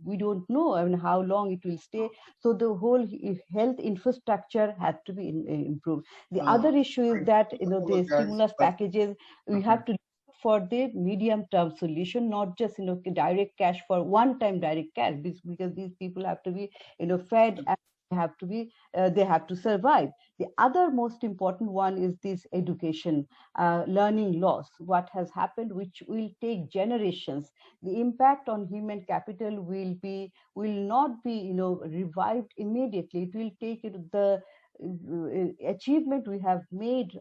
we don't know how long it will stay. So the whole health infrastructure has to be improved. The other issue is that the stimulus packages, we have to for the medium-term solution, not just direct cash for one-time direct cash, because these people have to be fed and they have to survive. The other most important one is this education, learning loss, what has happened, which will take generations. The impact on human capital will not be revived immediately. It will take the achievement we have made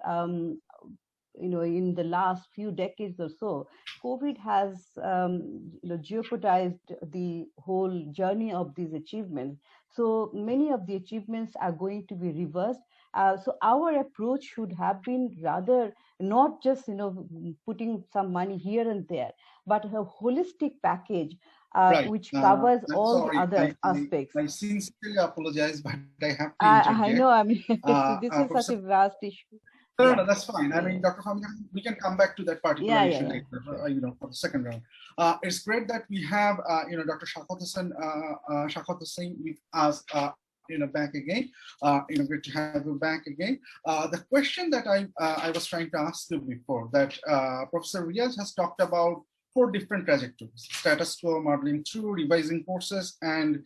in the last few decades or so. COVID has jeopardized the whole journey of these achievements. So many of the achievements are going to be reversed. So our approach should have been rather not just putting some money here and there, but a holistic package Right. which covers I'm all sorry. the other aspects. I sincerely apologize, but I have to I interject. know. I mean, this is Professor, such a vast issue. no, that's fine. I mean, Dr. Fahmi, we can come back to that particular issue later, for the second round. It's great that we have, Dr. Shaukat Hussain with us, back again. Great to have you back again. The question that I was trying to ask you before, that Professor Riaz has talked about 4 different trajectories: status quo, modeling through, revising courses, and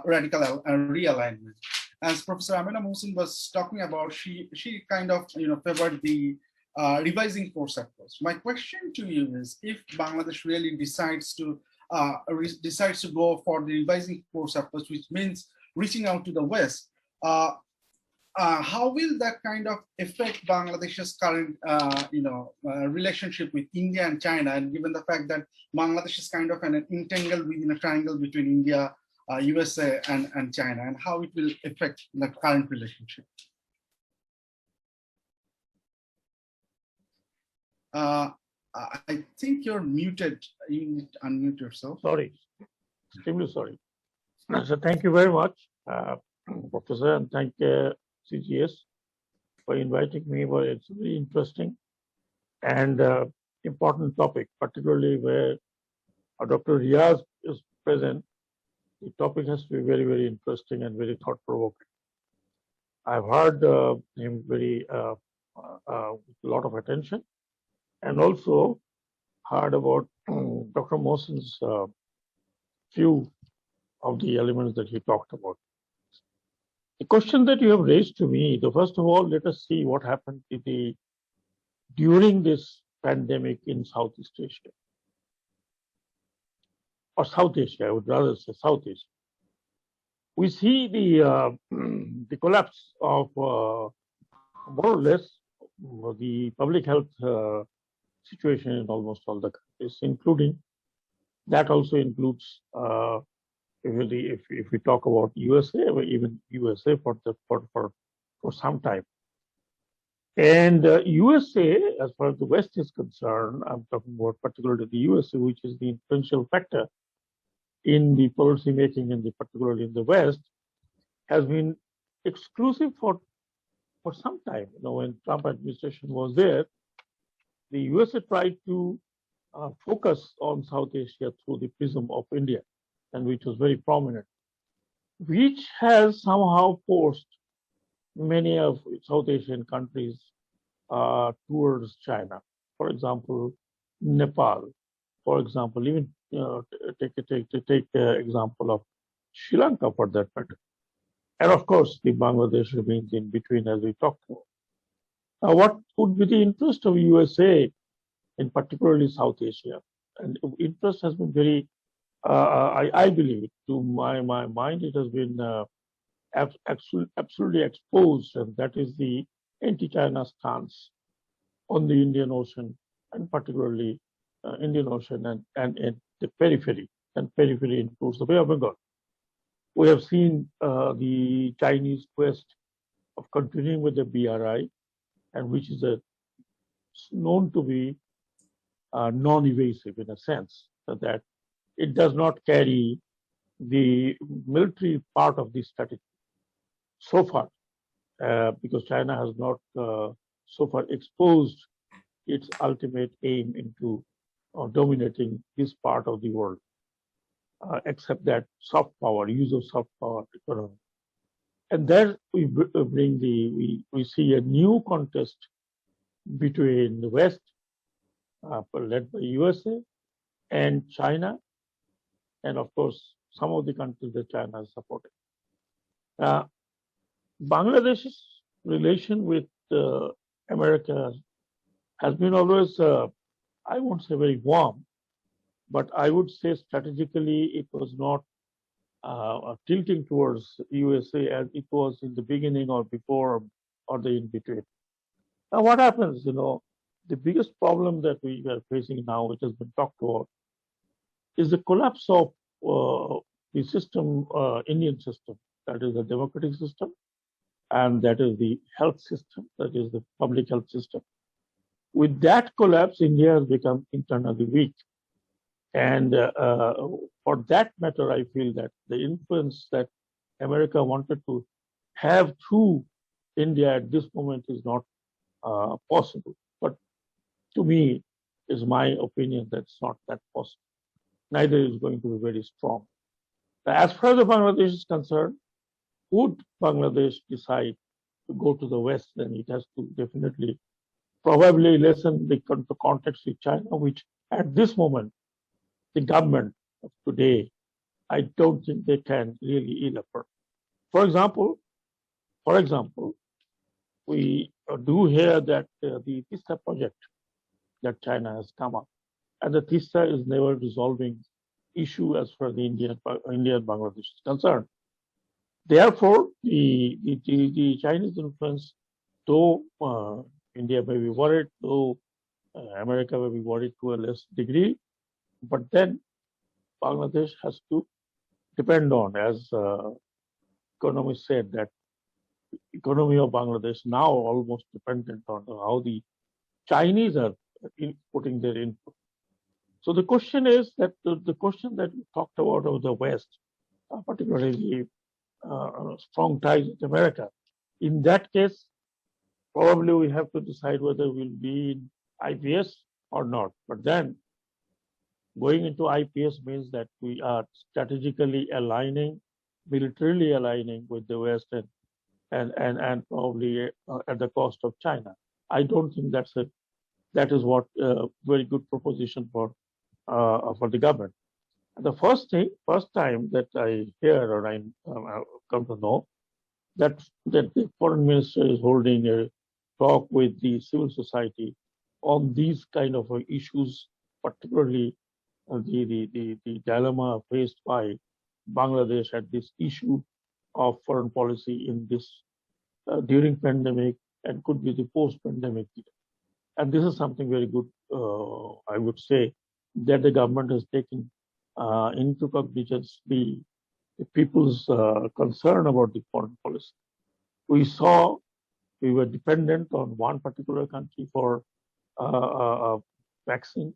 radical realignment. As Professor Amina Mohsin was talking about, she kind of favored the revising course approach. My question to you is, if Bangladesh really decides to go for the revising course approach, which means reaching out to the West, how will that kind of affect Bangladesh's current relationship with India and China, and given the fact that Bangladesh is kind of entangled within a triangle between India, USA and China, and how it will affect the current relationship? I think you're muted. You need to unmute yourself. Sorry, extremely sorry. So thank you very much, Professor, and thank CGS for inviting me. It's a very interesting and important topic, particularly where Dr. Riaz is present. The topic has to be very, very interesting and very thought-provoking. I've heard him with a lot of attention, and also heard about Dr. Mohsin's few of the elements that he talked about. The question that you have raised to me, first of all, let us see what happened during this pandemic in Southeast Asia. Or South Asia, I would rather say South Asia. We see the collapse of more or less the public health situation in almost all the countries, including, that also includes, if we talk about USA, or even USA for some time. And USA, as far as the West is concerned, I'm talking about particularly the USA, which is the influential factor in the policy making, particularly in the West, has been exclusive for some time. When Trump administration was there, the USA tried to focus on South Asia through the prism of India, and which was very prominent, which has somehow forced many of South Asian countries towards China. For example, Nepal. For example, even take example of Sri Lanka for that matter. And of course, the Bangladesh remains in between, as we talked about. Now, what would be the interest of USA in particularly South Asia? And interest has been very, I believe, to my mind, it has been absolutely exposed, and that is the anti-China stance on the Indian Ocean, and particularly Indian Ocean and the periphery, and periphery includes the Bay of Bengal. We have seen the Chinese quest of continuing with the BRI, and which is known to be non-evasive in a sense, that it does not carry the military part of the strategy so far, because China has not so far exposed its ultimate aim into dominating this part of the world, except that soft power, use of soft power economy. And there we we see a new contest between the West, led by USA and China, and of course, some of the countries that China is supporting. Bangladesh's relation with America has been always, I won't say very warm, but I would say strategically it was not tilting towards USA as it was in the beginning or before or the in between. Now, what happens, the biggest problem that we are facing now, which has been talked about, is the collapse of the system, Indian system, that is the democratic system, and that is the health system, that is the public health system. With that collapse, India has become internally weak. And for that matter, I feel that the influence that America wanted to have through India at this moment is not possible. But to me, is my opinion that's not that possible. Neither is going to be very strong. As far as Bangladesh is concerned, would Bangladesh decide to go to the West, then it has to definitely probably lessen the context with China, which at this moment, the government of today, I don't think they can really ill afford. For example, we do hear that the TISTA project that China has come up, and the TISTA is never resolving issue as far as the India and Bangladesh is concerned. Therefore, the Chinese influence, though India may be worried, though America may be worried to a less degree, but then Bangladesh has to depend on, as economists said, that economy of Bangladesh now almost dependent on how the Chinese are putting their input. So the question is that the question that we talked about of the West, particularly strong ties with America, in that case, probably we have to decide whether we'll be in IPS or not. But then going into IPS means that we are strategically aligning, militarily aligning with the West and probably at the cost of China. I don't think that is what very good proposition for the government. The first time that I hear or I come to know that the foreign minister is holding a talk with the civil society on these kind of issues, particularly the dilemma faced by Bangladesh at this issue of foreign policy in this during pandemic and could be the post-pandemic. And this is something very good, I would say, that the government has taken into cognizance the people's concern about the foreign policy. We saw we were dependent on one particular country for vaccine,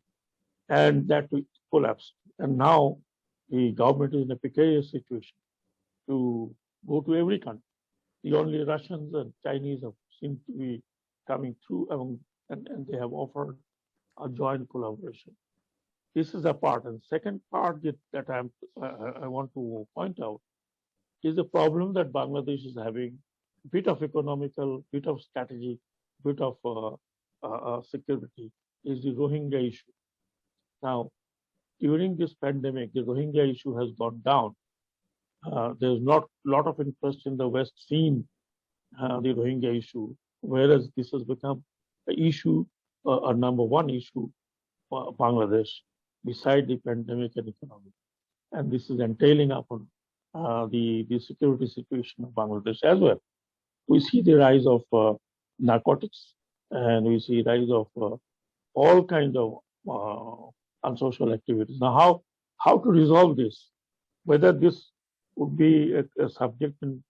and that collapsed. And now the government is in a precarious situation to go to every country. The only Russians and Chinese seem to be coming through, and they have offered a joint collaboration. This is a part. And second part that I want to point out is the problem that Bangladesh is having, bit of economical, bit of strategy, bit of security, is the Rohingya issue. Now, during this pandemic, the Rohingya issue has gone down. There's not a lot of interest in the West seeing the Rohingya issue, whereas this has become an issue, a number one issue for Bangladesh, beside the pandemic and economy. And this is entailing upon the security situation of Bangladesh as well. We see the rise of narcotics, and we see rise of all kinds of unsocial activities. Now, how to resolve this? Whether this would be a subject in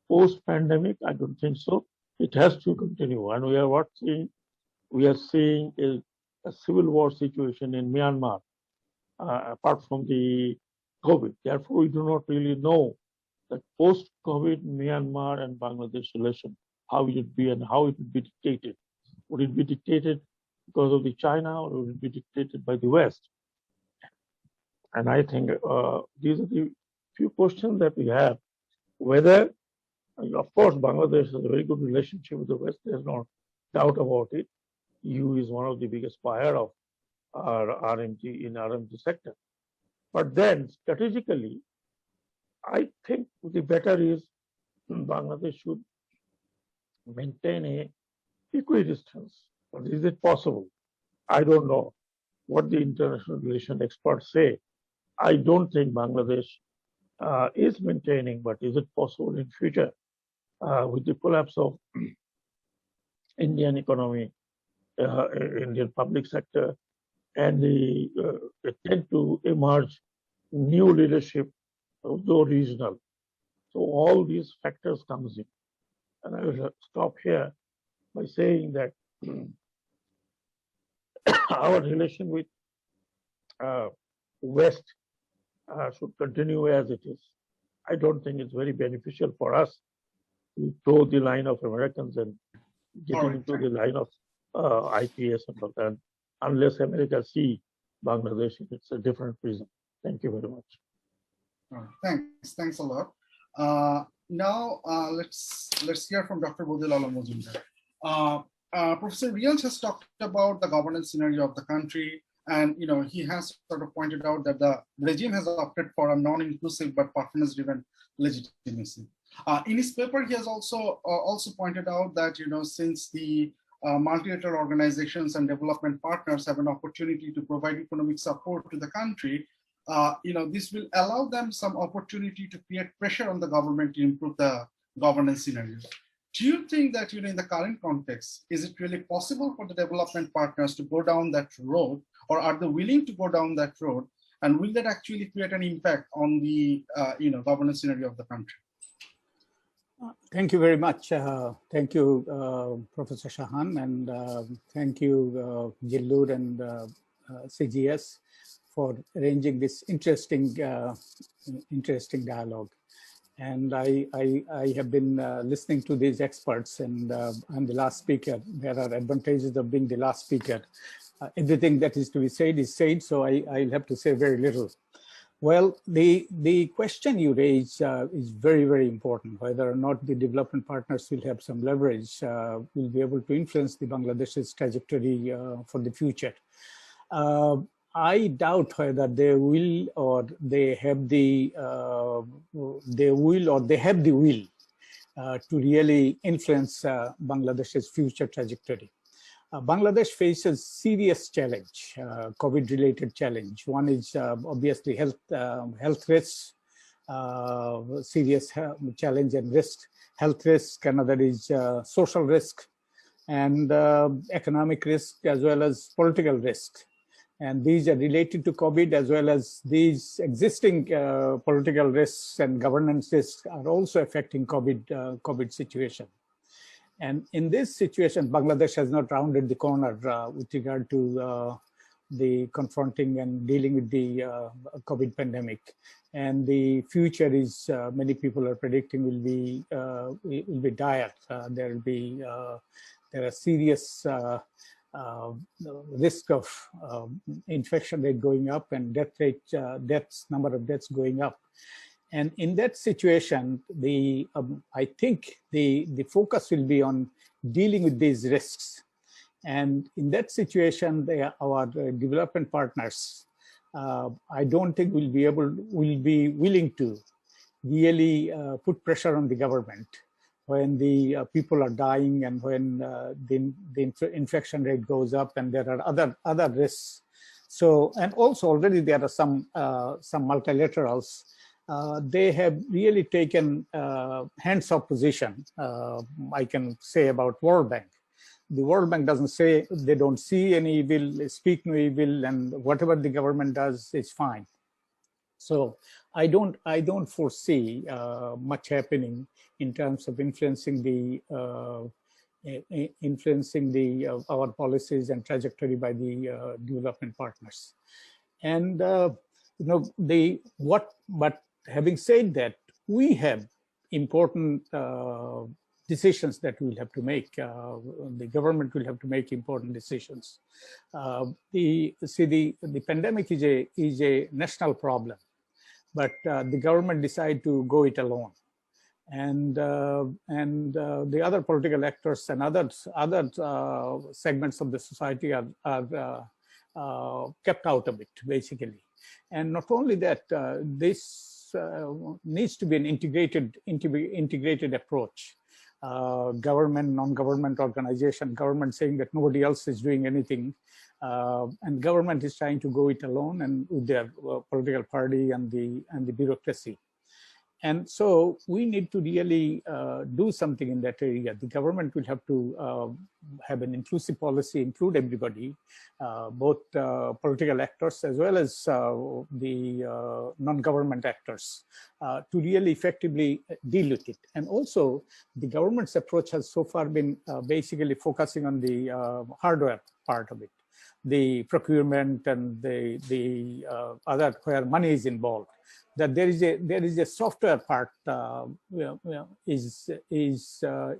post-pandemic, I don't think so. It has to continue, and we are seeing a civil war situation in Myanmar, apart from the COVID. Therefore, we do not really know that post-COVID Myanmar and Bangladesh relation, how it would be and how it would be dictated. Would it be dictated because of the China, or would it be dictated by the West? And I think these are the few questions that we have. Whether, of course, Bangladesh has a very good relationship with the West, there's no doubt about it. EU is one of the biggest buyer of RMG in RMG sector. But then strategically, I think the better is Bangladesh should maintain a equidistance. But is it possible? I don't know what the international relation experts say. I don't think Bangladesh is maintaining, but is it possible in future with the collapse of Indian economy, Indian public sector, and the attempt to emerge new leadership, though regional. So all these factors comes in. And I will stop here by saying that our relation with West should continue as it is. I don't think it's very beneficial for us to toe the line of Americans and getting into the line of IPS and all that, unless America see Bangladesh, it's a different reason. Thank you very much. Thanks a lot. Now let's hear from Dr. Bodil Alam Majumdar. Professor Riaz has talked about the governance scenario of the country, and he has sort of pointed out that the regime has opted for a non-inclusive but performance-driven legitimacy. In his paper, he has also pointed out that since the multilateral organizations and development partners have an opportunity to provide economic support to the country, this will allow them some opportunity to create pressure on the government to improve the governance scenario. Do you think that in the current context, is it really possible for the development partners to go down that road, or are they willing to go down that road, and will that actually create an impact on the governance scenario of the country? Thank you very much. Thank you, Professor Shahan, and thank you, Jillur and CGS, for arranging this interesting dialogue. And I have been listening to these experts, and I'm the last speaker. There are advantages of being the last speaker. Everything that is to be said is said, so I'll have to say very little. Well, the question you raise is very, very important. Whether or not the development partners will have some leverage, will be able to influence the Bangladesh's trajectory for the future. I doubt whether they will or they have the will to really influence Bangladesh's future trajectory. Bangladesh faces serious challenge, COVID-related challenge. One is obviously health risks, serious challenge and risk, health risk. Another is social risk and economic risk, as well as political risk. And these are related to COVID, as well as these existing political risks and governance risks are also affecting COVID situation. And in this situation, Bangladesh has not rounded the corner with regard to the confronting and dealing with the COVID pandemic. And the future is, many people are predicting, will be dire. There are serious risk of infection rate going up and number of deaths going up. And in that situation, I think the focus will be on dealing with these risks. And in that situation, our development partners, I don't think will be willing to really put pressure on the government when the people are dying and when the infection rate goes up, and there are other risks. So, and also already there are some multilaterals. They have really taken hands-off position. I can say about World Bank. The World Bank doesn't say, they don't see any evil, speak no evil, and whatever the government does is fine. So I don't foresee much happening in terms of influencing our policies and trajectory by the development partners. And but having said that, we have important decisions that we'll have to make. The government will have to make important decisions. The pandemic is a national problem, but the government decided to go it alone. And the other political actors and other segments of the society are kept out of it, basically. And not only that, this needs to be an integrated approach. Government, non-government organization, government saying that nobody else is doing anything, and government is trying to go it alone and with their political party and the bureaucracy. And so we need to really do something in that area. The government will have to have an inclusive policy, include everybody, both political actors as well as the non-government actors, to really effectively deal with it. And also, the government's approach has so far been basically focusing on the hardware part of it, the procurement and the other where money is involved. That there is a software part is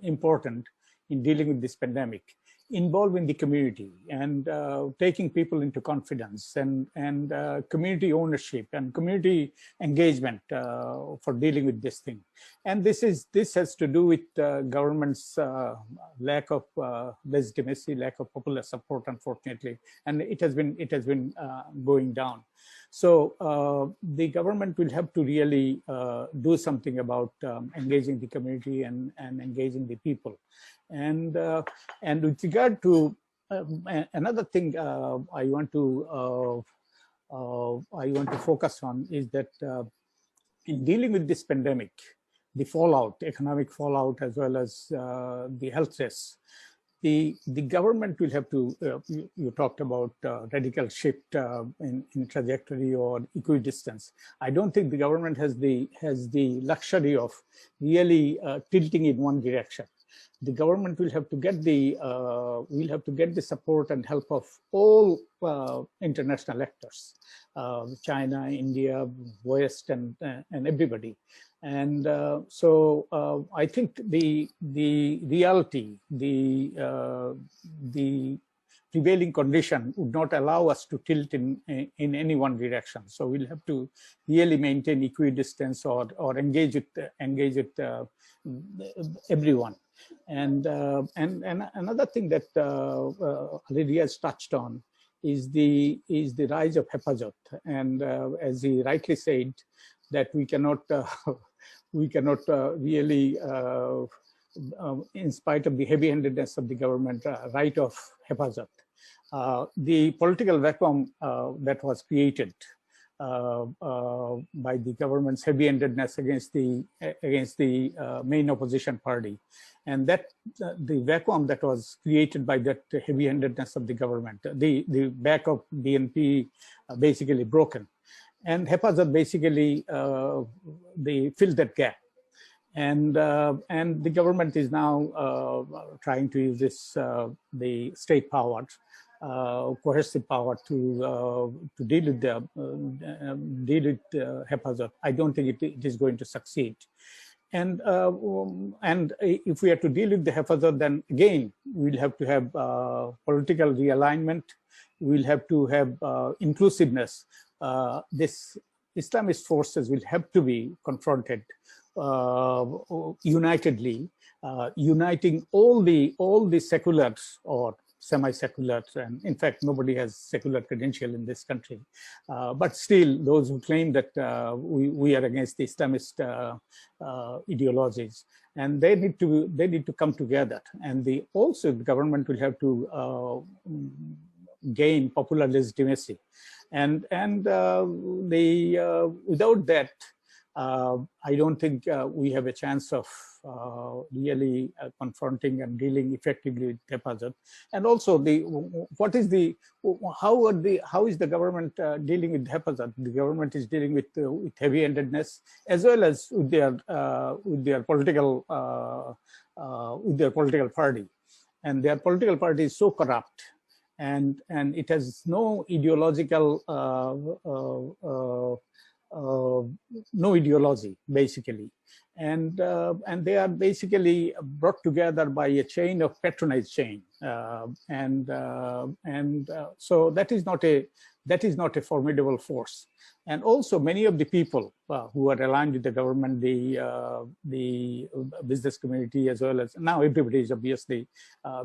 important in dealing with this pandemic, involving the community and taking people into confidence and community ownership and community engagement for dealing with this thing. And this has to do with government's lack of legitimacy, lack of popular support, unfortunately, and it has been going down. So the government will have to really do something about engaging the community and engaging the people. And with regard to another thing I want to focus on is that in dealing with this pandemic, the fallout, economic fallout, as well as the health risks, the government will have to, you talked about radical shift in trajectory or equidistance. I don't think the government has the luxury of really tilting in one direction. The government will have to get the support and help of all international actors, China, India, West, and everybody. And so I think the reality, the prevailing condition would not allow us to tilt in any one direction. So we'll have to really maintain equidistance or engage with everyone. And another thing that Ali has touched on is the rise of haphazard. And as he rightly said, that we cannot really, in spite of the heavy-handedness of the government, write off haphazard. The political vacuum that was created by the government's heavy-handedness against the main opposition party, and that the vacuum that was created by that heavy-handedness of the government, the back of BNP basically broken, and haphazard basically they filled that gap. And the government is now trying to use this the state power, coercive power to deal with haphazard. I don't think it is going to succeed. And if we are to deal with the haphazard, then again we'll have to have political realignment. We'll have to have inclusiveness. This Islamist forces will have to be confronted unitedly, uniting all the seculars or semi-seculars, and in fact nobody has secular credential in this country, but still those who claim that we are against the Islamist ideologies, and they need to come together. And also the government will have to gain popular legitimacy, and without that, I don't think we have a chance of really confronting and dealing effectively with haphazard. And also, how is the government dealing with haphazard? The government is dealing with heavy-handedness as well as with their political party, and their political party is so corrupt, and it has no ideological no ideology basically, and they are basically brought together by a chain of patronage chain. So that is not a formidable force. And also many of the people who are aligned with the government, the business community, as well as now everybody is obviously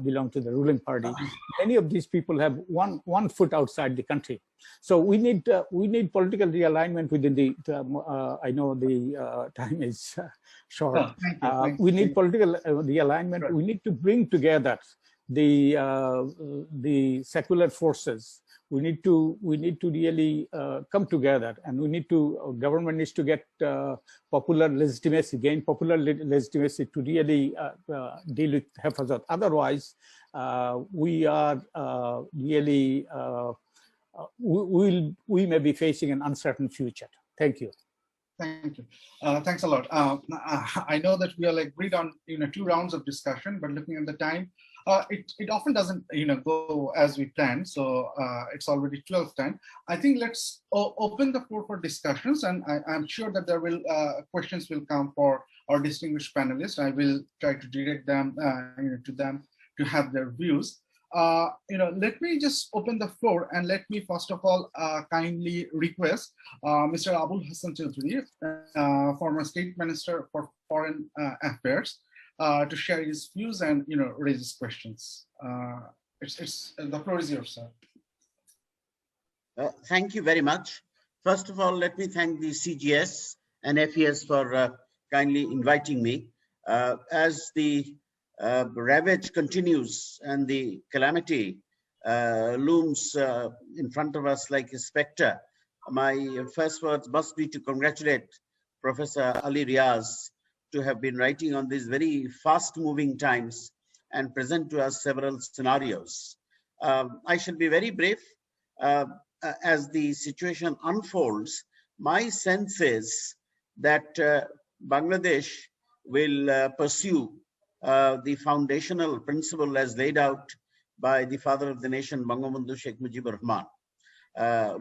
belong to the ruling party. Many of these people have one foot outside the country. So we need political realignment within the. I know the time is short. Oh, thank you. We need political realignment. Right. We need to bring together the secular forces. We need to really come together, and government needs to get popular legitimacy, gain popular legitimacy to really deal with Hafazat. Otherwise, we are really we may be facing an uncertain future. Thank you. Thank you. Thanks a lot. I know that we are agreed on 2 rounds of discussion, but looking at the time, it often doesn't go as we planned. So it's already 12:10. I think let's open the floor for discussions, and I'm sure that there will questions will come for our distinguished panelists. I will try to direct them to them to have their views. Let me just open the floor, and let me first of all kindly request Mr. Abul Hassan Chowdhury, former State Minister for Foreign Affairs, to share his views and raise his questions. The floor is yours, sir. Thank you very much. First of all, let me thank the CGS and FES for kindly inviting me. As the ravage continues and the calamity looms in front of us like a specter, my first words must be to congratulate Professor Ali Riaz to have been writing on these very fast-moving times and present to us several scenarios. I shall be very brief. As the situation unfolds, my sense is that Bangladesh will pursue the foundational principle as laid out by the father of the nation, Bangabandhu Sheikh Mujibur Rahman,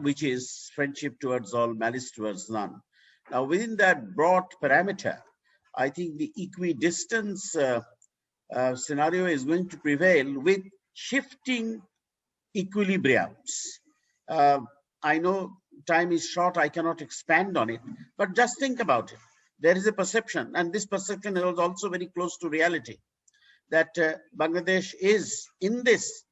which is friendship towards all, malice towards none. Now, within that broad parameter, I think the equidistance scenario is going to prevail with shifting equilibriums. I know time is short, I cannot expand on it, but just think about it. There is a perception, and this perception is also very close to reality, that Bangladesh is in this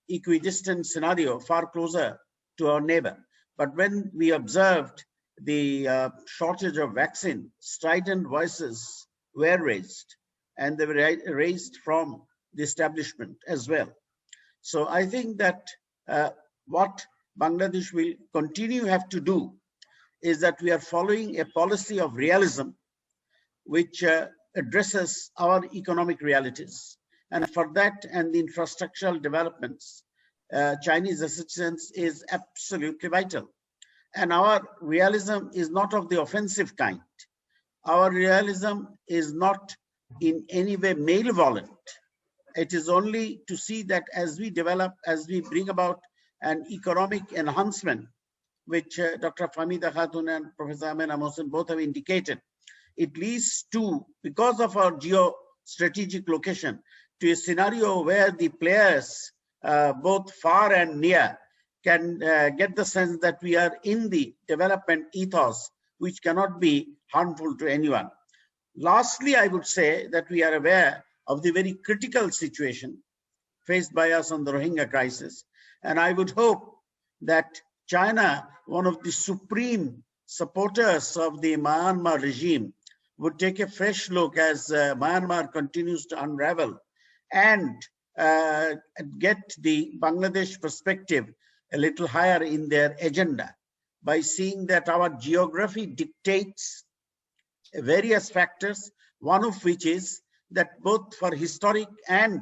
equidistant scenario far closer to our neighbor. But when we observed the shortage of vaccine, strident voices were raised, and they were raised from the establishment as well. So I think that what Bangladesh will continue have to do is that we are following a policy of realism which addresses our economic realities. And for that and the infrastructural developments, Chinese assistance is absolutely vital. And our realism is not of the offensive kind. Our realism is not in any way malevolent. It is only to see that as we develop, as we bring about an economic enhancement, which Dr. Fahmida Khatun and Professor Amina Mohsen both have indicated, it leads to, because of our geostrategic location, to a scenario where the players, both far and near, can get the sense that we are in the development ethos, which cannot be harmful to anyone. Lastly, I would say that we are aware of the very critical situation faced by us on the Rohingya crisis. And I would hope that China, one of the supreme supporters of the Myanmar regime, would take a fresh look as Myanmar continues to unravel and get the Bangladesh perspective a little higher in their agenda by seeing that our geography dictates various factors, one of which is that both for historic and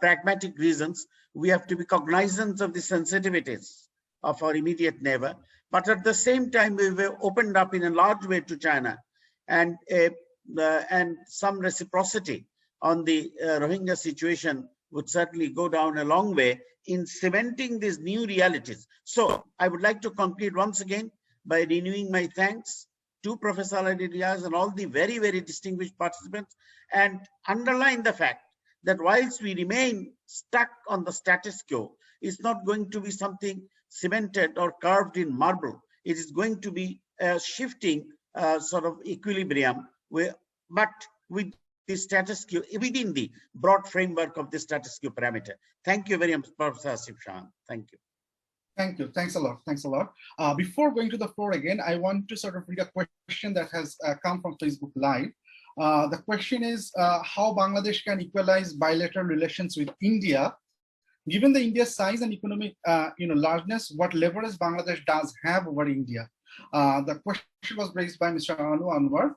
pragmatic reasons, we have to be cognizant of the sensitivities of our immediate neighbor. But at the same time, we were opened up in a large way to China, and some reciprocity on the Rohingya situation would certainly go down a long way in cementing these new realities. So I would like to conclude once again by renewing my thanks to Professor Ali Riaz and all the very, very distinguished participants, and underline the fact that whilst we remain stuck on the status quo, it's not going to be something cemented or carved in marble. It is going to be a shifting sort of equilibrium, but with the status quo within the broad framework of the status quo parameter. Thank you very much, Professor Asif Shahan. Thank you. Thank you. Thanks a lot. Thanks a lot. Before going to the floor again, I want to sort of read a question that has come from Facebook Live. The question is how Bangladesh can equalize bilateral relations with India. Given the India's size and economic largeness, what leverage Bangladesh does have over India? The question was raised by Mr. Anu Anwar.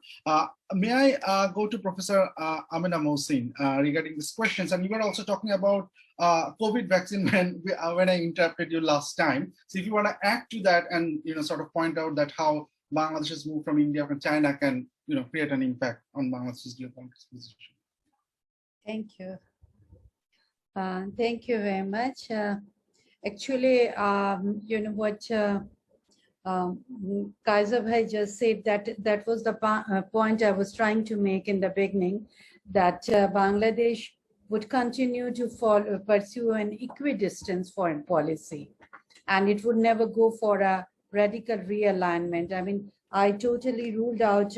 May I go to Professor Amina Mohsin regarding these questions? And you were also talking about COVID vaccine when I interrupted you last time. So if you want to add to that and sort of point out that how Bangladesh's move from India and China can create an impact on Bangladesh's geopolitics position. Thank you. Thank you very much. Actually, what Kaiser Bhai just said, that was the point I was trying to make in the beginning, that Bangladesh would continue to pursue an equidistant foreign policy, and it would never go for a radical realignment. I mean, I totally ruled out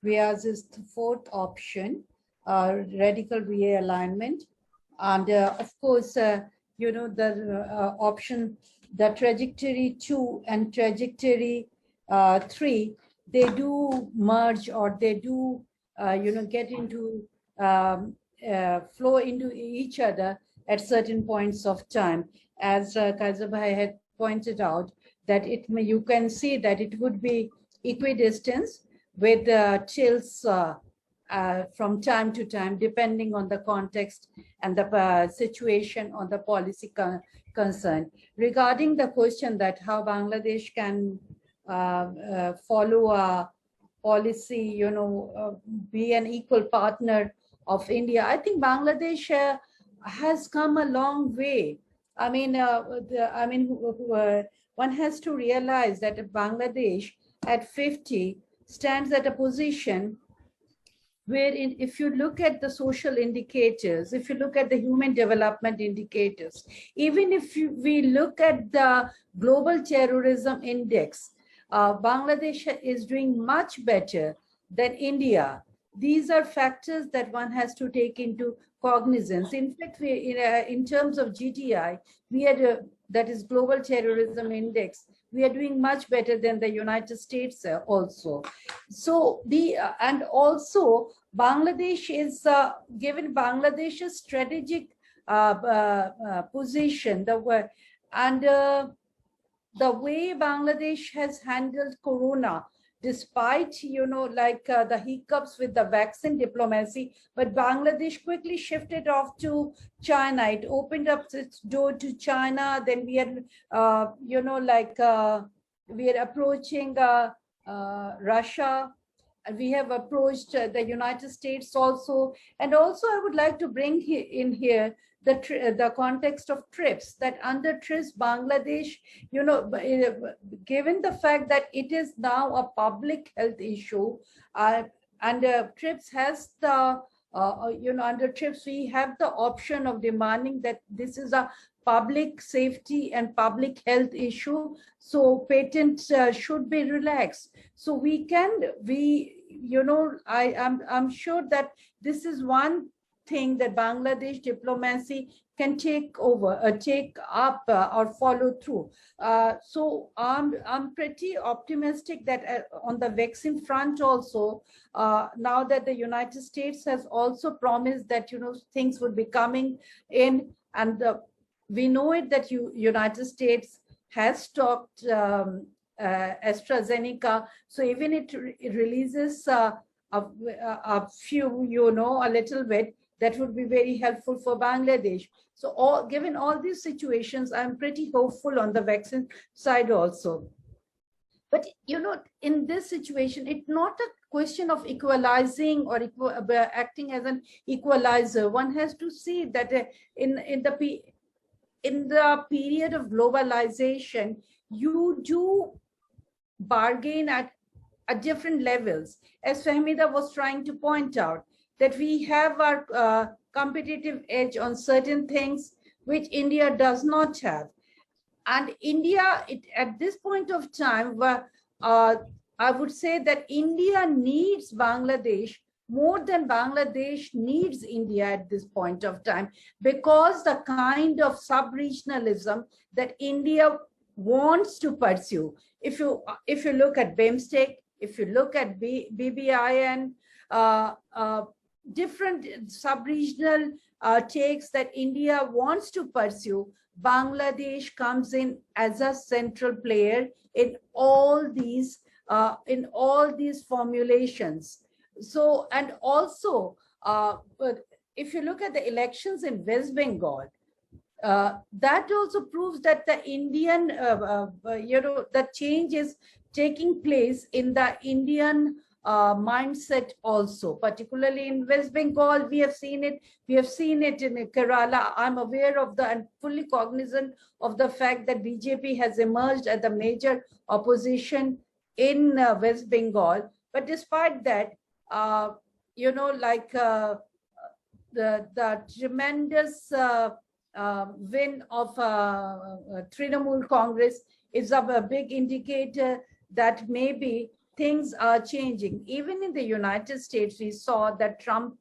Riaz's fourth option, radical realignment. And of course, the option, the trajectory 2 and trajectory 3, they do merge, or they do, get into, flow into each other at certain points of time. As Kaiser Bhai had pointed out, that you can see that it would be equidistance with tilts from time to time, depending on the context and the situation on the policy concern. Regarding the question that how Bangladesh can follow a policy, be an equal partner of India, I think Bangladesh has come a long way. I mean, one has to realize that Bangladesh at 50 stands at a position wherein, if you look at the social indicators, if you look at the human development indicators, even if we look at the global terrorism index, Bangladesh is doing much better than India. These are factors that one has to take into cognizance. In fact, in terms of GTI, we had that is global terrorism index, we are doing much better than the United States also. So and also Bangladesh is given Bangladesh's strategic position, the way Bangladesh has handled Corona, despite the hiccups with the vaccine diplomacy, but Bangladesh quickly shifted off to China. It opened up its door to China. Then we had we are approaching Russia. We have approached the United States also. And also I would like to bring in here the context of TRIPS, that under TRIPS, Bangladesh, given the fact that it is now a public health issue, and TRIPS has the, under TRIPS, we have the option of demanding that this is a public safety and public health issue, so patents should be relaxed. So I'm sure that this is one thing that Bangladesh diplomacy can take up or follow through. So I'm pretty optimistic that on the vaccine front also, now that the United States has also promised that things would be coming in, and we know it that United States has stocked AstraZeneca. So even it releases a few, a little bit, that would be very helpful for Bangladesh. So given all these situations, I'm pretty hopeful on the vaccine side also. But, in this situation, it's not a question of equalizing or acting as an equalizer. One has to see that in the period of globalization, you do bargain at different levels. As Fahmida was trying to point out, that we have our competitive edge on certain things which India does not have. And India, at this point of time, I would say that India needs Bangladesh more than Bangladesh needs India at this point of time, because the kind of sub-regionalism that India wants to pursue. If you look at BIMSTEC, if you look at BBIN, different sub-regional takes that India wants to pursue, Bangladesh comes in as a central player in all these formulations. So, and also, if you look at the elections in West Bengal, that also proves that the Indian, the change is taking place in the Indian mindset also, particularly in West Bengal. We have seen it in Kerala. I'm aware of and fully cognizant of the fact that BJP has emerged as the major opposition in West Bengal. But despite that, the tremendous win of Trinamool Congress is a big indicator that maybe things are changing. Even in the United States, we saw that Trump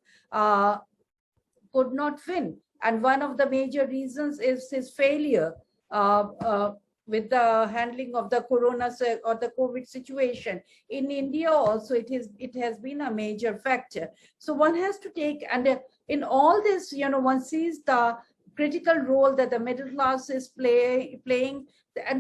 could not win. And one of the major reasons is his failure with the handling of the corona or the COVID situation. In India also, it has been a major factor. So one has to take, and in all this, one sees the critical role that the middle class is playing,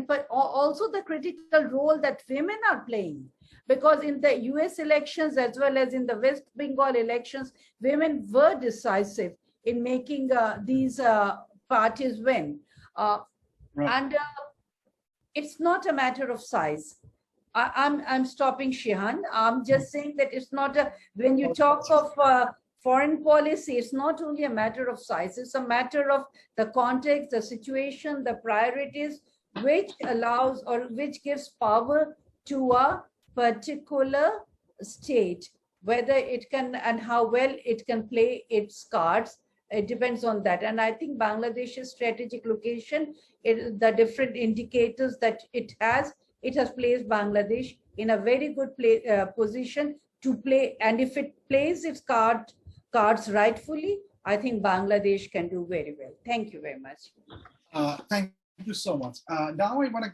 but also the critical role that women are playing. Because in the US elections, as well as in the West Bengal elections, women were decisive in making these parties win. Right. And it's not a matter of size. I'm stopping Shihan. I'm just saying that it's not when you talk of foreign policy, it's not only a matter of size, it's a matter of the context, the situation, the priorities, which allows or which gives power to a particular state, whether it can and how well it can play its cards. It depends on that. And I think Bangladesh's strategic location, the different indicators that it has placed Bangladesh in a very good position to play. And if it plays its cards rightfully, I think Bangladesh can do very well. Thank you very much. Thank you so much. Now I want to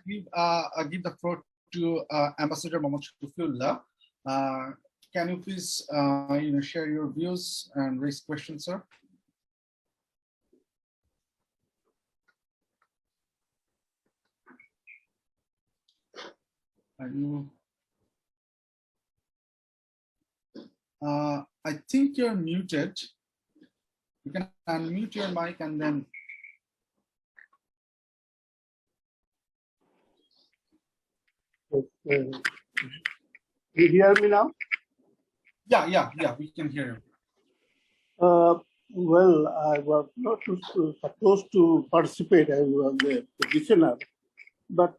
give the floor to Ambassador Mohammad Shafiullah. Can you please share your views and raise questions, sir? I think you're muted. You can unmute your mic and then. You hear me now? Yeah, we can hear you. Well, I was not supposed to participate. I was a petitioner, but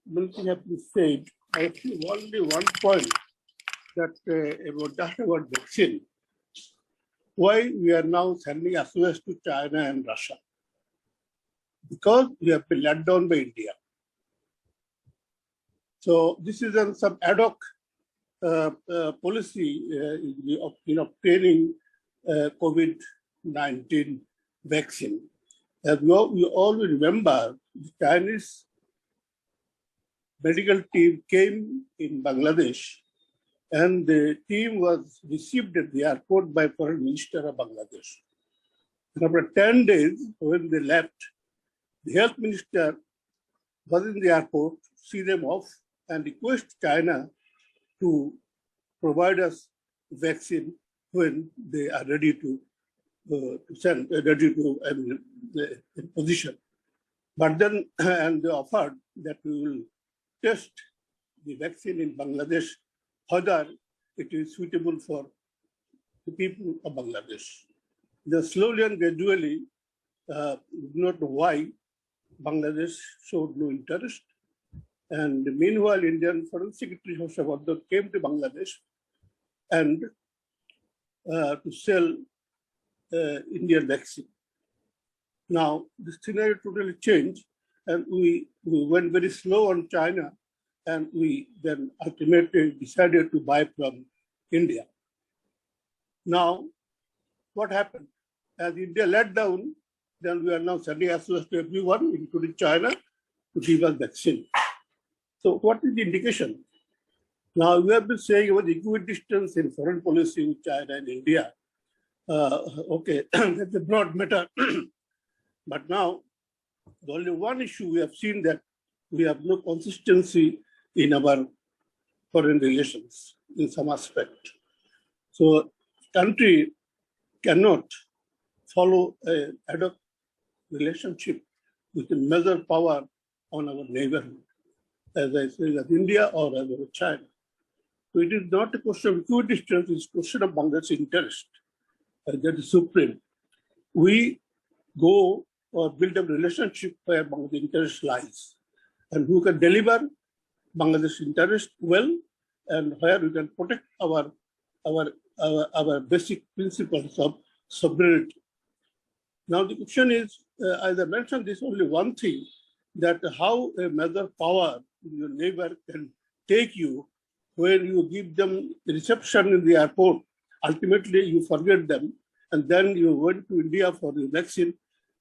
many things have been said. I see only one point that about vaccine. Why we are now sending SOS to China and Russia? Because we have been let down by India. So this is some ad hoc policy in obtaining COVID-19 vaccine. As we all remember, the Chinese medical team came in Bangladesh, and the team was received at the airport by Foreign Minister of Bangladesh. And after 10 days, when they left, the health minister was in the airport, see them off, and request China to provide us vaccine when they are ready to send, in position. But then, and they offered that we will test the vaccine in Bangladesh, whether it is suitable for the people of Bangladesh. Then slowly and gradually, do not know why Bangladesh showed no interest. And meanwhile, Indian Foreign Secretary Hoshavardhan came to Bangladesh and to sell Indian vaccine. Now, the scenario totally changed, and we went very slow on China, and we then ultimately decided to buy from India. Now, what happened? As India let down, then we are now sending SOS to everyone, including China, to give us vaccine. So what is the indication? Now, we have been saying about equidistance in foreign policy with China and India. Okay, that's a broad matter. But now, the only one issue we have seen that we have no consistency in our foreign relations in some aspect. So, country cannot follow an ad hoc relationship with a major power on our neighborhood, as I say, as India or as China. So it is not a question of equidistance, it's a question of Bangladesh's interest. That is supreme. We go or build a relationship where Bangladesh's interest lies, and who can deliver Bangladesh's interest well, and where we can protect our basic principles of sovereignty. Now the question is, as I mentioned, this only one thing, that how a major power in your neighbor can take you when you give them reception in the airport. Ultimately, you forget them, and then you went to India for the vaccine,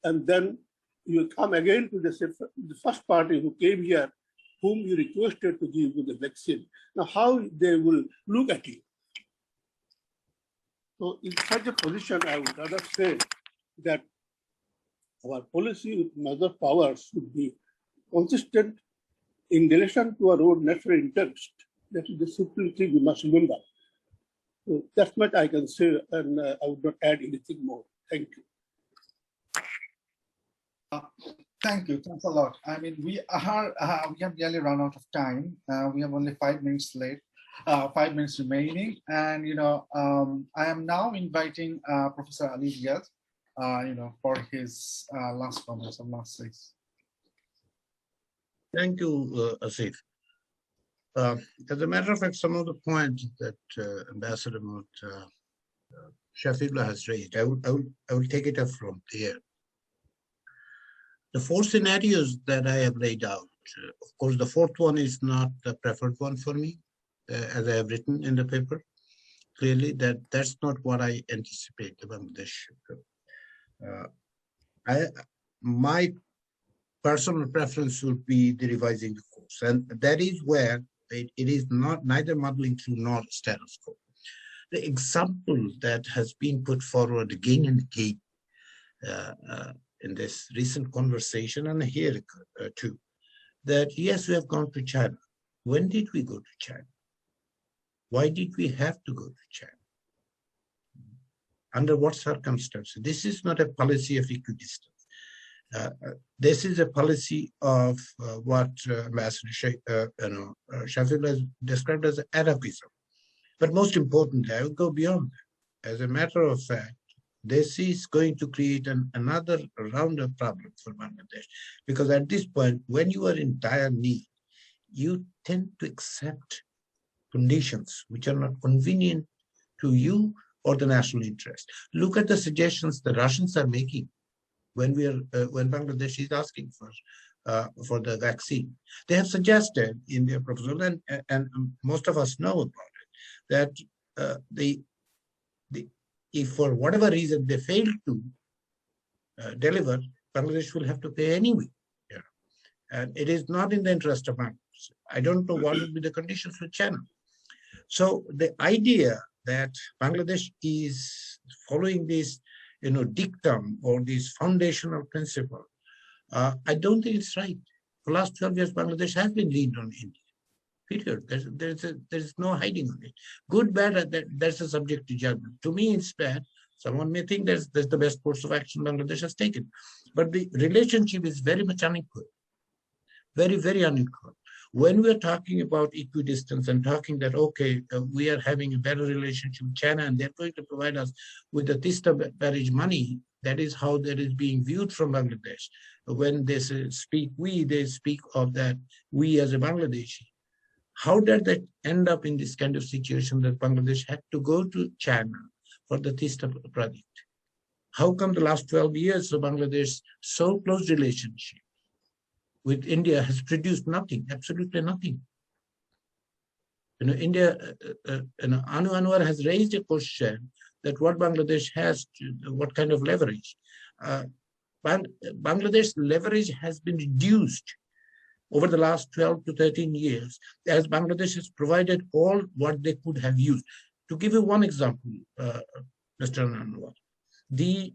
and then you come again to the first party who came here, whom you requested to give you the vaccine. Now, how they will look at you? So in such a position, I would rather say that our policy with major powers should be consistent in relation to our own national interest. That is the supreme thing we must remember. So that's what I can say, and I would not add anything more. Thank you. Thank you. Thanks a lot. I mean, we have nearly run out of time. We have only 5 minutes left, 5 minutes remaining, and I am now inviting Professor Ali Diaz, for his last comments of last 6. Thank you, Asif. As a matter of fact, some of the points that Ambassador Shafillah has raised, I will take it up from there. The 4 scenarios that I have laid out, of course, the 4th one is not the preferred one for me, as I have written in the paper. Clearly, that's not what I anticipate the Bangladesh. My personal preference would be the revising the course, and that is where it is neither muddling through nor status quo. The example that has been put forward again and again in this recent conversation, and here too, that yes, we have gone to China. When did we go to China? Why did we have to go to China? Under what circumstances? This is not a policy of equidistance. This is a policy of what Ambassador Shafillah has described as anarchism. But most importantly, I will go beyond that. As a matter of fact, this is going to create another round of problems for Bangladesh, because at this point, when you are in dire need, you tend to accept conditions which are not convenient to you or the national interest. Look at the suggestions the Russians are making when Bangladesh is asking for the vaccine. They have suggested in their proposal, and most of us know about it, that if for whatever reason they fail to deliver, Bangladesh will have to pay anyway. Yeah. And it is not in the interest of Bangladesh. I don't know what will be the conditions with China. So the idea that Bangladesh is following this, dictum or this foundational principle, I don't think it's right. For the last 12 years, Bangladesh has been leaned on India. Period. There's no hiding on it. Good, bad, that's a subject to judgment. To me, it's bad. Someone may think that's the best course of action Bangladesh has taken. But the relationship is very much unequal. Very, very unequal. When we're talking about equidistance and talking that, okay, we are having a better relationship with China and they're going to provide us with the Tista Barrage money, that is how that is being viewed from Bangladesh. When they speak we, they speak of that we as a Bangladeshi. How did that end up in this kind of situation that Bangladesh had to go to China for the Teesta project? How come the last 12 years of Bangladesh's so close relationship with India has produced nothing, absolutely nothing? India, Anu Anwar has raised a question that what Bangladesh has, what kind of leverage. Bangladesh's leverage has been reduced over the last 12 to 13 years, as Bangladesh has provided all what they could have used. To give you one example, Mr. Anwar, the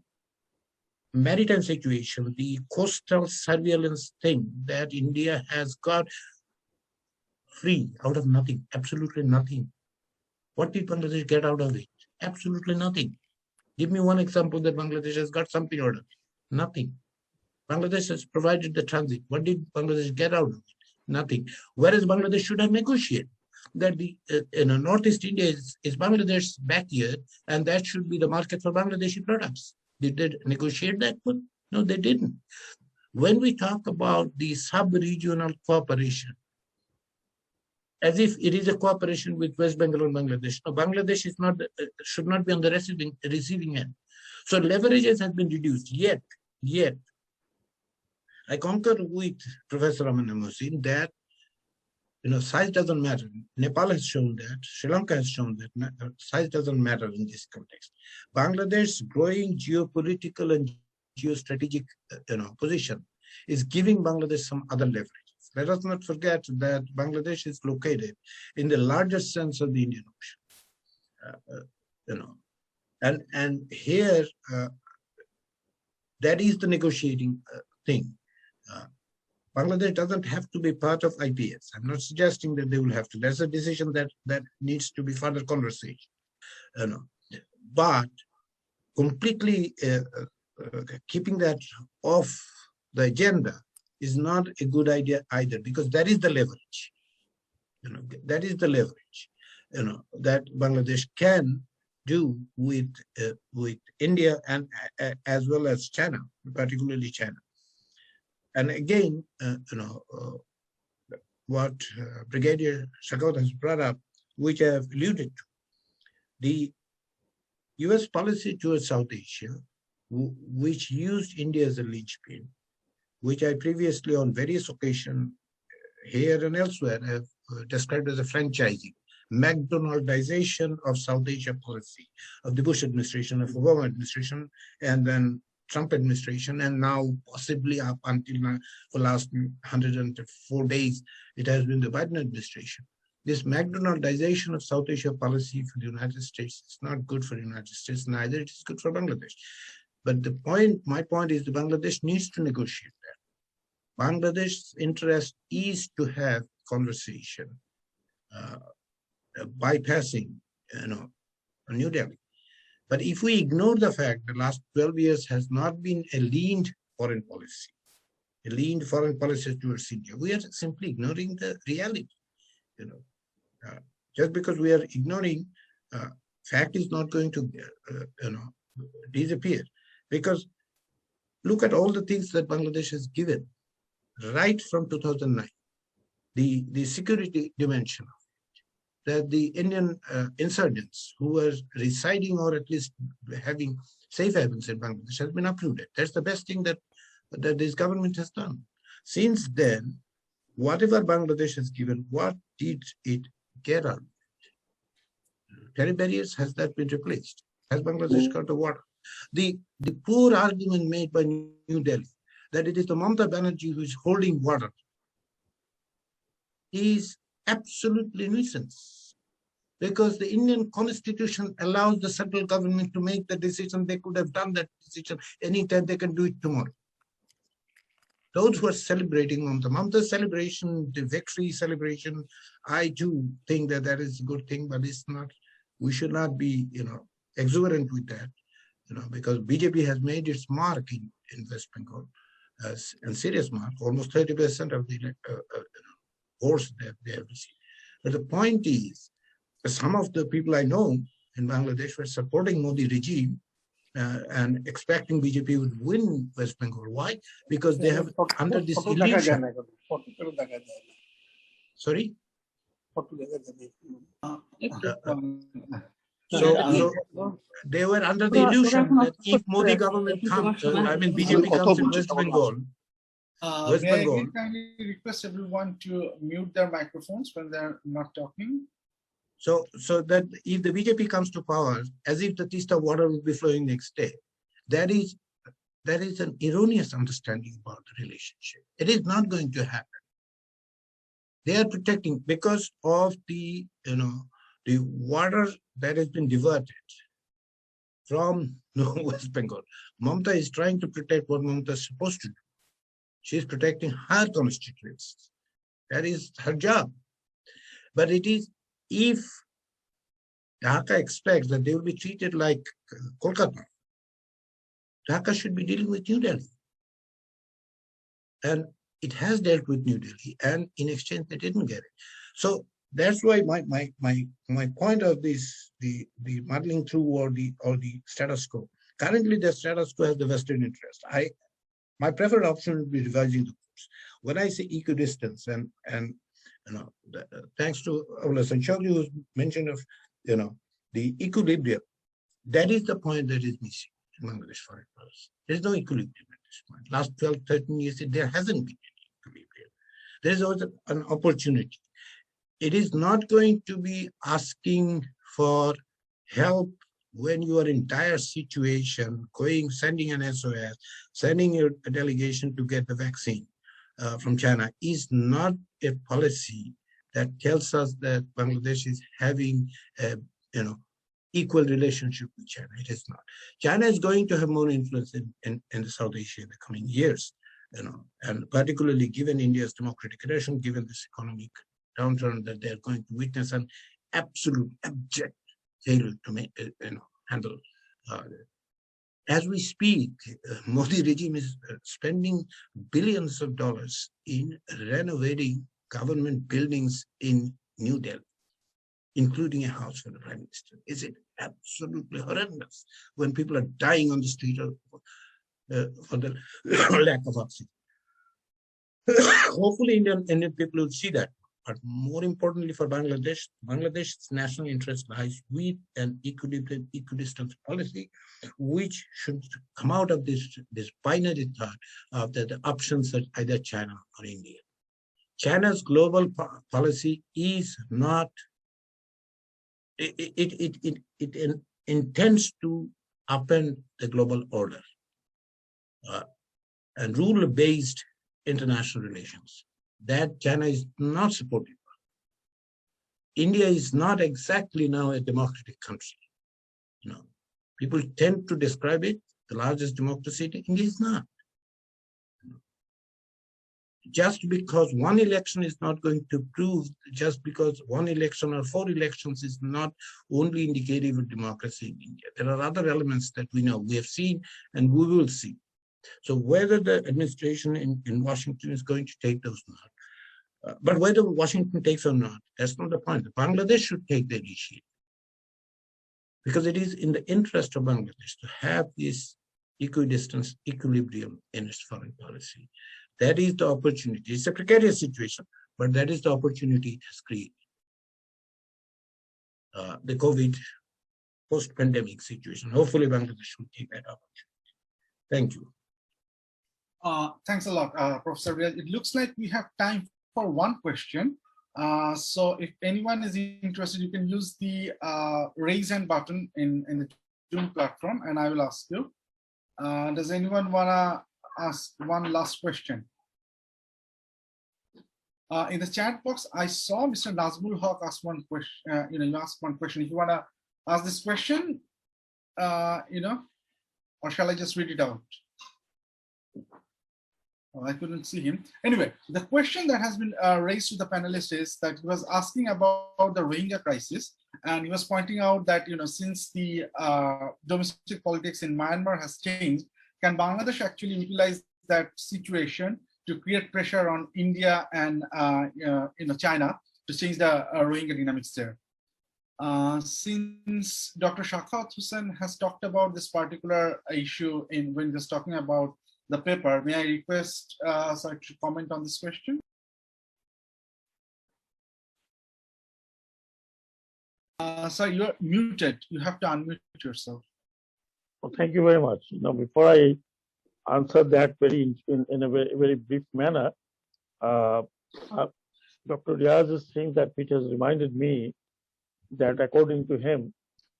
maritime situation, the coastal surveillance thing that India has got free out of nothing, absolutely nothing. What did Bangladesh get out of it? Absolutely nothing. Give me one example that Bangladesh has got something out of it. Nothing. Bangladesh has provided the transit. What did Bangladesh get out of it? Nothing. Whereas Bangladesh should have negotiated that the Northeast India is Bangladesh's backyard, and that should be the market for Bangladeshi products. Did they negotiate that one? No, they didn't. When we talk about the sub-regional cooperation, as if it is a cooperation with West Bengal and Bangladesh. No, Bangladesh is not, should not be on the receiving end. So leverages have been reduced, yet, I concur with Professor Raman Mohsin that size doesn't matter. Nepal has shown that, Sri Lanka has shown that size doesn't matter in this context. Bangladesh's growing geopolitical and geostrategic position is giving Bangladesh some other leverage. Let us not forget that Bangladesh is located in the largest sense of the Indian Ocean. And here, that is the negotiating thing. Bangladesh doesn't have to be part of IPS. I'm not suggesting that they will have to. That's a decision that needs to be further conversation. But completely keeping that off the agenda is not a good idea either, because that is the leverage. That is the leverage. That Bangladesh can do with India and as well as China, particularly China. And again, what Brigadier Eskaton has brought up, which I have alluded to, the US policy towards South Asia, which used India as a linchpin, which I previously on various occasions here and elsewhere have described as a franchising, McDonaldization of South Asia policy of the Bush administration, of Obama administration, and then Trump administration, and now possibly up until now, for last 104 days, it has been the Biden administration. This McDonaldization of South Asia policy for the United States is not good for the United States, neither it is good for Bangladesh. But my point is that Bangladesh needs to negotiate that. Bangladesh's interest is to have conversation, bypassing, New Delhi. But if we ignore the fact that the last 12 years has not been a leaned foreign policy towards India, we are simply ignoring the reality. Just because we are ignoring, fact is not going to, disappear. Because look at all the things that Bangladesh has given right from 2009. The security dimension of it, that the Indian insurgents who were residing or at least having safe havens in Bangladesh has been uprooted. That's the best thing that this government has done. Since then, whatever Bangladesh has given, what did it get out of it? Tariff barriers, has that been replaced? Has Bangladesh got the water? The poor argument made by New Delhi that it is the Mamata Banerjee who is holding water is absolutely nuisance, because the Indian constitution allows the central government to make the decision. They could have done that decision anytime. They can do it tomorrow. Those who are celebrating Mamata celebration, the victory celebration, I too think that is a good thing, but it's not. We should not be, exuberant with that, because BJP has made its mark in West Bengal, and serious mark, almost 30% of the votes that they have received. But the point is, some of the people I know in Bangladesh were supporting Modi regime and expecting BJP would win West Bengal. Why? Because they have under this illusion. Sorry? So they were under the illusion that if Modi government comes, BJP comes in West Bengal, may I kindly request everyone to mute their microphones when they're not talking? So that if the BJP comes to power, as if the Tista water will be flowing next day, that is an erroneous understanding about the relationship. It is not going to happen. They are protecting because of the water that has been diverted from West Bengal. Mamata is trying to protect what Mamata is supposed to do. She is protecting her constituents. That is her job. But it is if Dhaka expects that they will be treated like Kolkata, Dhaka should be dealing with New Delhi. And it has dealt with New Delhi, and in exchange they didn't get it. So that's why my point of this, the muddling through or the status quo. Currently the status quo has the vested interest. My preferred option would be revising the course. When I say equidistance, and thanks to Sanchoglu who mentioned of the equilibrium, that is the point that is missing in Bangladesh foreign policy. There is no equilibrium at this point. Last 12, 13 years, there hasn't been any equilibrium. There is always an opportunity. It is not going to be asking for help when you are in dire situation, sending an SOS, sending a delegation to get the vaccine from China is not a policy that tells us that Bangladesh is having a equal relationship with China. It is not. China is going to have more influence in the South Asia in the coming years, and particularly given India's democratization, given this economic downturn that they're going to witness, an absolute abject failure to handle. As we speak, Modi regime is spending billions of dollars in renovating government buildings in New Delhi, including a house for the Prime Minister. Is it absolutely horrendous when people are dying on the street for the lack of oxygen? Hopefully Indian people will see that. But more importantly for Bangladesh, Bangladesh's national interest lies with an equidistant policy, which should come out of this binary thought that the options are either China or India. China's global policy is not, it intends to upend the global order and rule-based international relations. That China is not supportive of. India is not exactly now a democratic country. People tend to describe it, the largest democracy. India is not. Just because one election is not going to prove, just because one election or 4 elections is not only indicative of democracy in India. There are other elements that we know, we have seen, and we will see. So whether the administration in Washington is going to take those or not, but whether Washington takes or not, that's not the point. Bangladesh should take the initiative, because it is in the interest of Bangladesh to have this equidistance, equilibrium in its foreign policy. That is the opportunity. It's a precarious situation, but that is the opportunity it has created. The COVID post-pandemic situation. Hopefully Bangladesh will take that opportunity. Thank you. Thanks a lot, Professor Riaz. It looks like we have time for one question. So if anyone is interested, you can use the raise hand button in the Zoom platform, and I will ask you. Does anyone want to ask one last question? In the chat box, I saw Mr. Nazmul Haq ask one question. You asked one question. If you want to ask this question, or shall I just read it out? I couldn't see him. Anyway, the question that has been raised to the panelists is that he was asking about the Rohingya crisis, and he was pointing out that since the domestic politics in Myanmar has changed, can Bangladesh actually utilize that situation to create pressure on India and China to change the Rohingya dynamics there? Since Dr. Shakhat Hussain has talked about this particular issue when he was talking about the paper, may I request sir to comment on this question? Sir, you're muted. You have to unmute yourself. Well, thank you very much. Before I answer that in a very brief manner, Dr. Riaz is saying that, which has reminded me that according to him,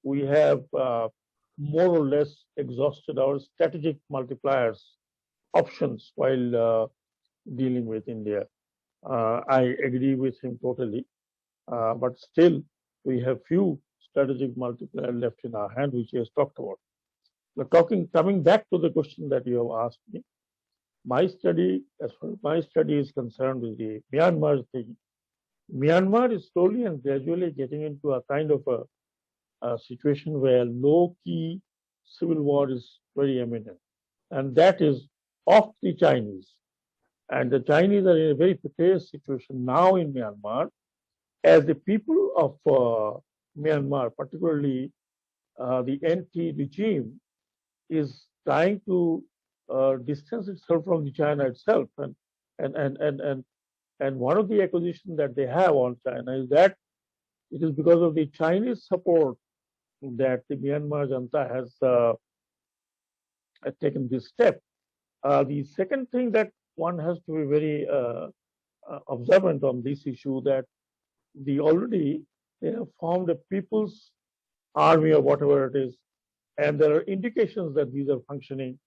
we have more or less exhausted our strategic multipliers options while dealing with India. I agree with him totally, but still we have few strategic multipliers left in our hand, which he has talked about. But coming back to the question that you have asked me, as far as my study is concerned with the Myanmar thing, Myanmar is slowly and gradually getting into a kind of a situation where low-key civil war is very imminent, and that is of the Chinese. And the Chinese are in a very precarious situation now in Myanmar, as the people of Myanmar, particularly the NT regime, is trying to distance itself from the China itself, and one of the accusations that they have on China is that it is because of the Chinese support that the Myanmar Junta has taken this step. The second thing that one has to be very observant on this issue, that already they have formed a people's army or whatever it is, and there are indications that these are functioning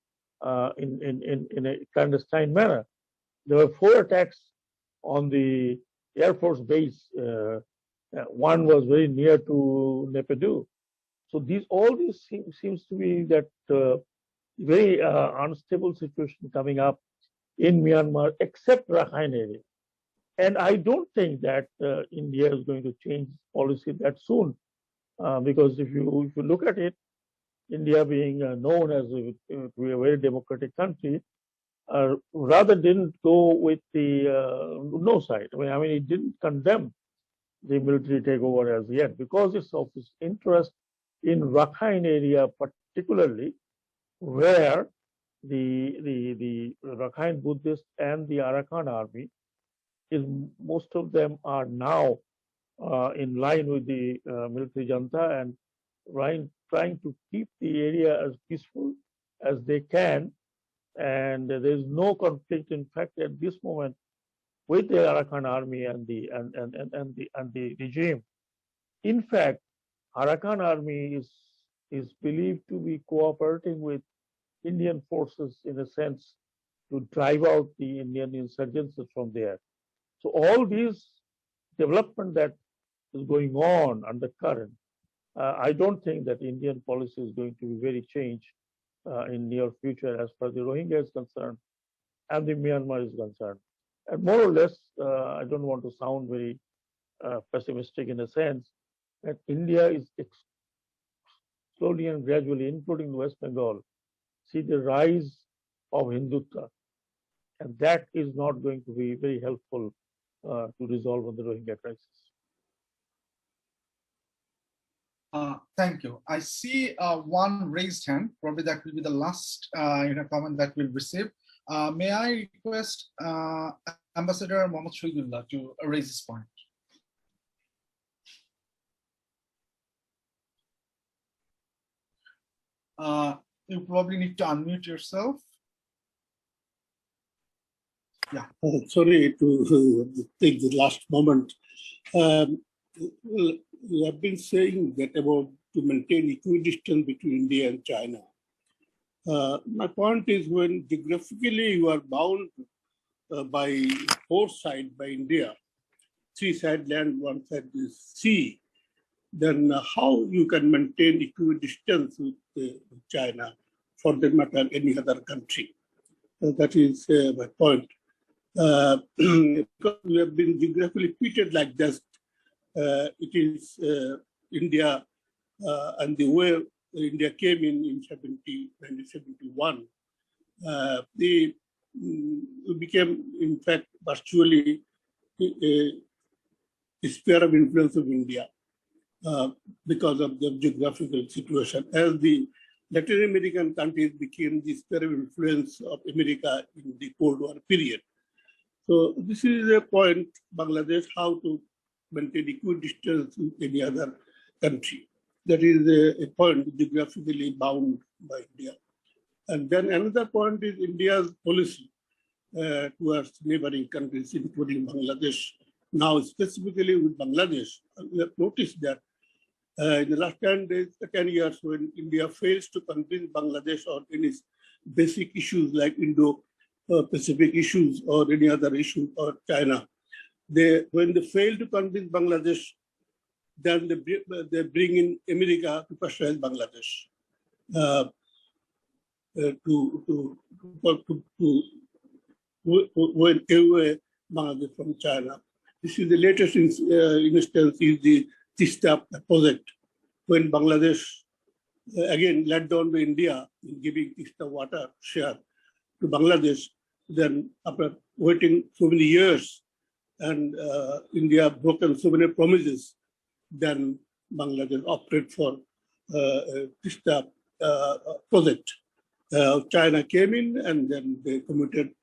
in a clandestine manner. There were 4 attacks on the Air Force base. One was very near to Naypyidaw. So all these seems to be that very unstable situation coming up in Myanmar, except Rakhine area. And I don't think that India is going to change policy that soon, because if you look at it, India being known as to be a very democratic country, rather didn't go with the no side. I mean, it didn't condemn the military takeover as yet, because it's of its interest in Rakhine area particularly, where the Rakhine Buddhist and the Arakan army most of them are now in line with the military junta and trying to keep the area as peaceful as they can. And there is no conflict, in fact, at this moment with the Arakan army and the regime. In fact, Arakan army is believed to be cooperating with Indian forces in a sense to drive out the Indian insurgents from there. So all these development that is going on undercurrent, I don't think that Indian policy is going to be very changed in near future as far as the Rohingya is concerned and the Myanmar is concerned. And more or less, I don't want to sound very pessimistic in a sense, that India is slowly and gradually, including West Bengal, see the rise of Hindutva. And that is not going to be very helpful to resolve the Rohingya crisis. Thank you. I see one raised hand. Probably that will be the last comment that we'll receive. May I request Ambassador Mohammad Shahidullah to raise this point? You probably need to unmute yourself. Yeah. Sorry to take the last moment. We have been saying that about to maintain equidistance between India and China. My point is, when geographically you are bound by 4 sides by India, 3 side land, 1 side is sea, then how you can maintain equidistance with China, for that matter, any other country? That is my point. Because we have been geographically treated like this, it is India and the way India came in 1971, we became, in fact, virtually a sphere of influence of India because of the geographical situation. As the Latin American countries became the sphere of influence of America in the Cold War period. So this is a point, Bangladesh, how to maintain equidistance with any other country. That is a point geographically bound by India. And then another point is India's policy towards neighboring countries, including Bangladesh. Now, specifically with Bangladesh, we have noticed that in the last 10 years, when India fails to convince Bangladesh on any basic issues like Indo-Pacific issues or any other issue, or China, when they fail to convince Bangladesh, then they bring in America to pressurize Bangladesh to win away Bangladesh from China. This is the latest instance is the Tista project, when Bangladesh again led down by India in giving Tista water share to Bangladesh. Then after waiting so many years and India broken so many promises, then Bangladesh opted for Tista project. China came in and then they committed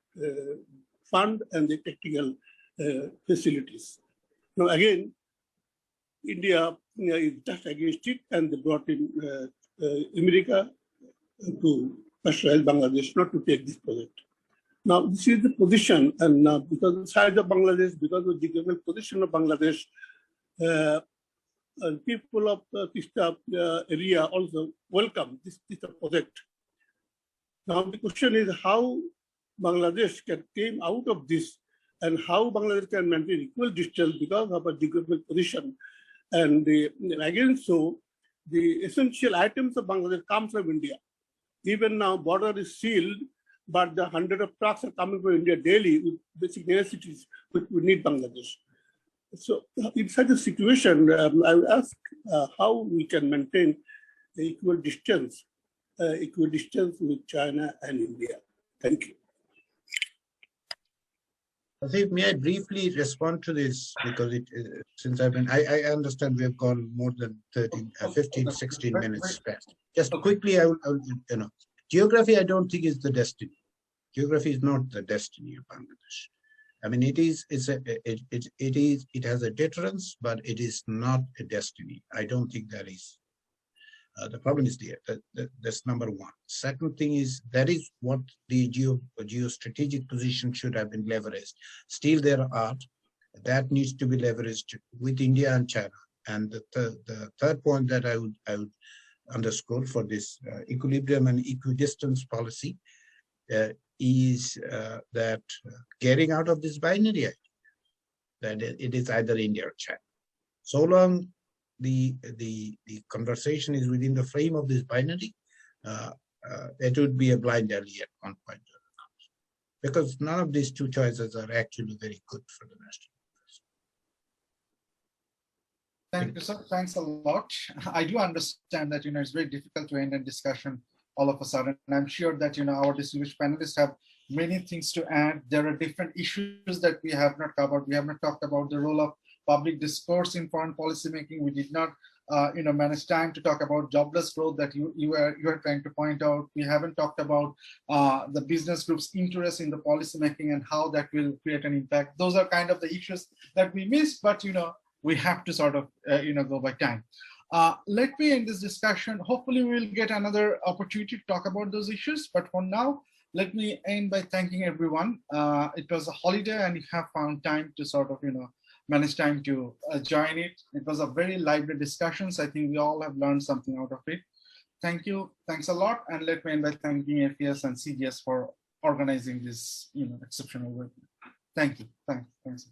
fund and the technical facilities. Now again, India is just against it, and they brought in America to pressurize Bangladesh not to take this project. Now this is the position, and now because of the size of Bangladesh, because of the geographical position of Bangladesh, people of Tista area also welcome this project. Now the question is how Bangladesh can came out of this, and how Bangladesh can maintain equal distance because of a geographical position. And again, so the essential items of Bangladesh come from India. Even now, border is sealed, but the hundreds of trucks are coming from India daily with basic necessities which we need Bangladesh. So in such a situation, I would ask how we can maintain the equal distance with China and India. Thank you. May I briefly respond to this, because since I understand we have gone more than 15, 16 minutes past. Just quickly, I will, geography I don't think is the destiny. Geography is not the destiny of Bangladesh. I mean, it has a deterrence, but it is not a destiny. I don't think that is. The problem is there. That's number one. Second thing is that is what the geostrategic position should have been leveraged. Still, there are that needs to be leveraged with India and China. And the third point that I would underscore for this equilibrium and equidistance policy is that getting out of this binary idea, that it is either India or China. So long the conversation is within the frame of this binary, it would be a blind alley at one point or another, because none of these two choices are actually very good for the national interest. Thank you, sir. Thanks a lot. I do understand that it's very difficult to end a discussion all of a sudden. And I'm sure that our distinguished panelists have many things to add. There are different issues that we have not covered. We have not talked about the role of public discourse in foreign policy making. We did not, manage time to talk about jobless growth that you are trying to point out. We haven't talked about the business group's interest in the policy making and how that will create an impact. Those are kind of the issues that we missed, but we have to sort of go by time. Let me end this discussion. Hopefully, we will get another opportunity to talk about those issues. But for now, let me end by thanking everyone. It was a holiday, and you have found time to sort of manage time to join it. It was a very lively discussions. I think we all have learned something out of it. Thank you. Thanks a lot. And let me end by thanking FES and CGS for organizing this exceptional work. Thank you. Thanks.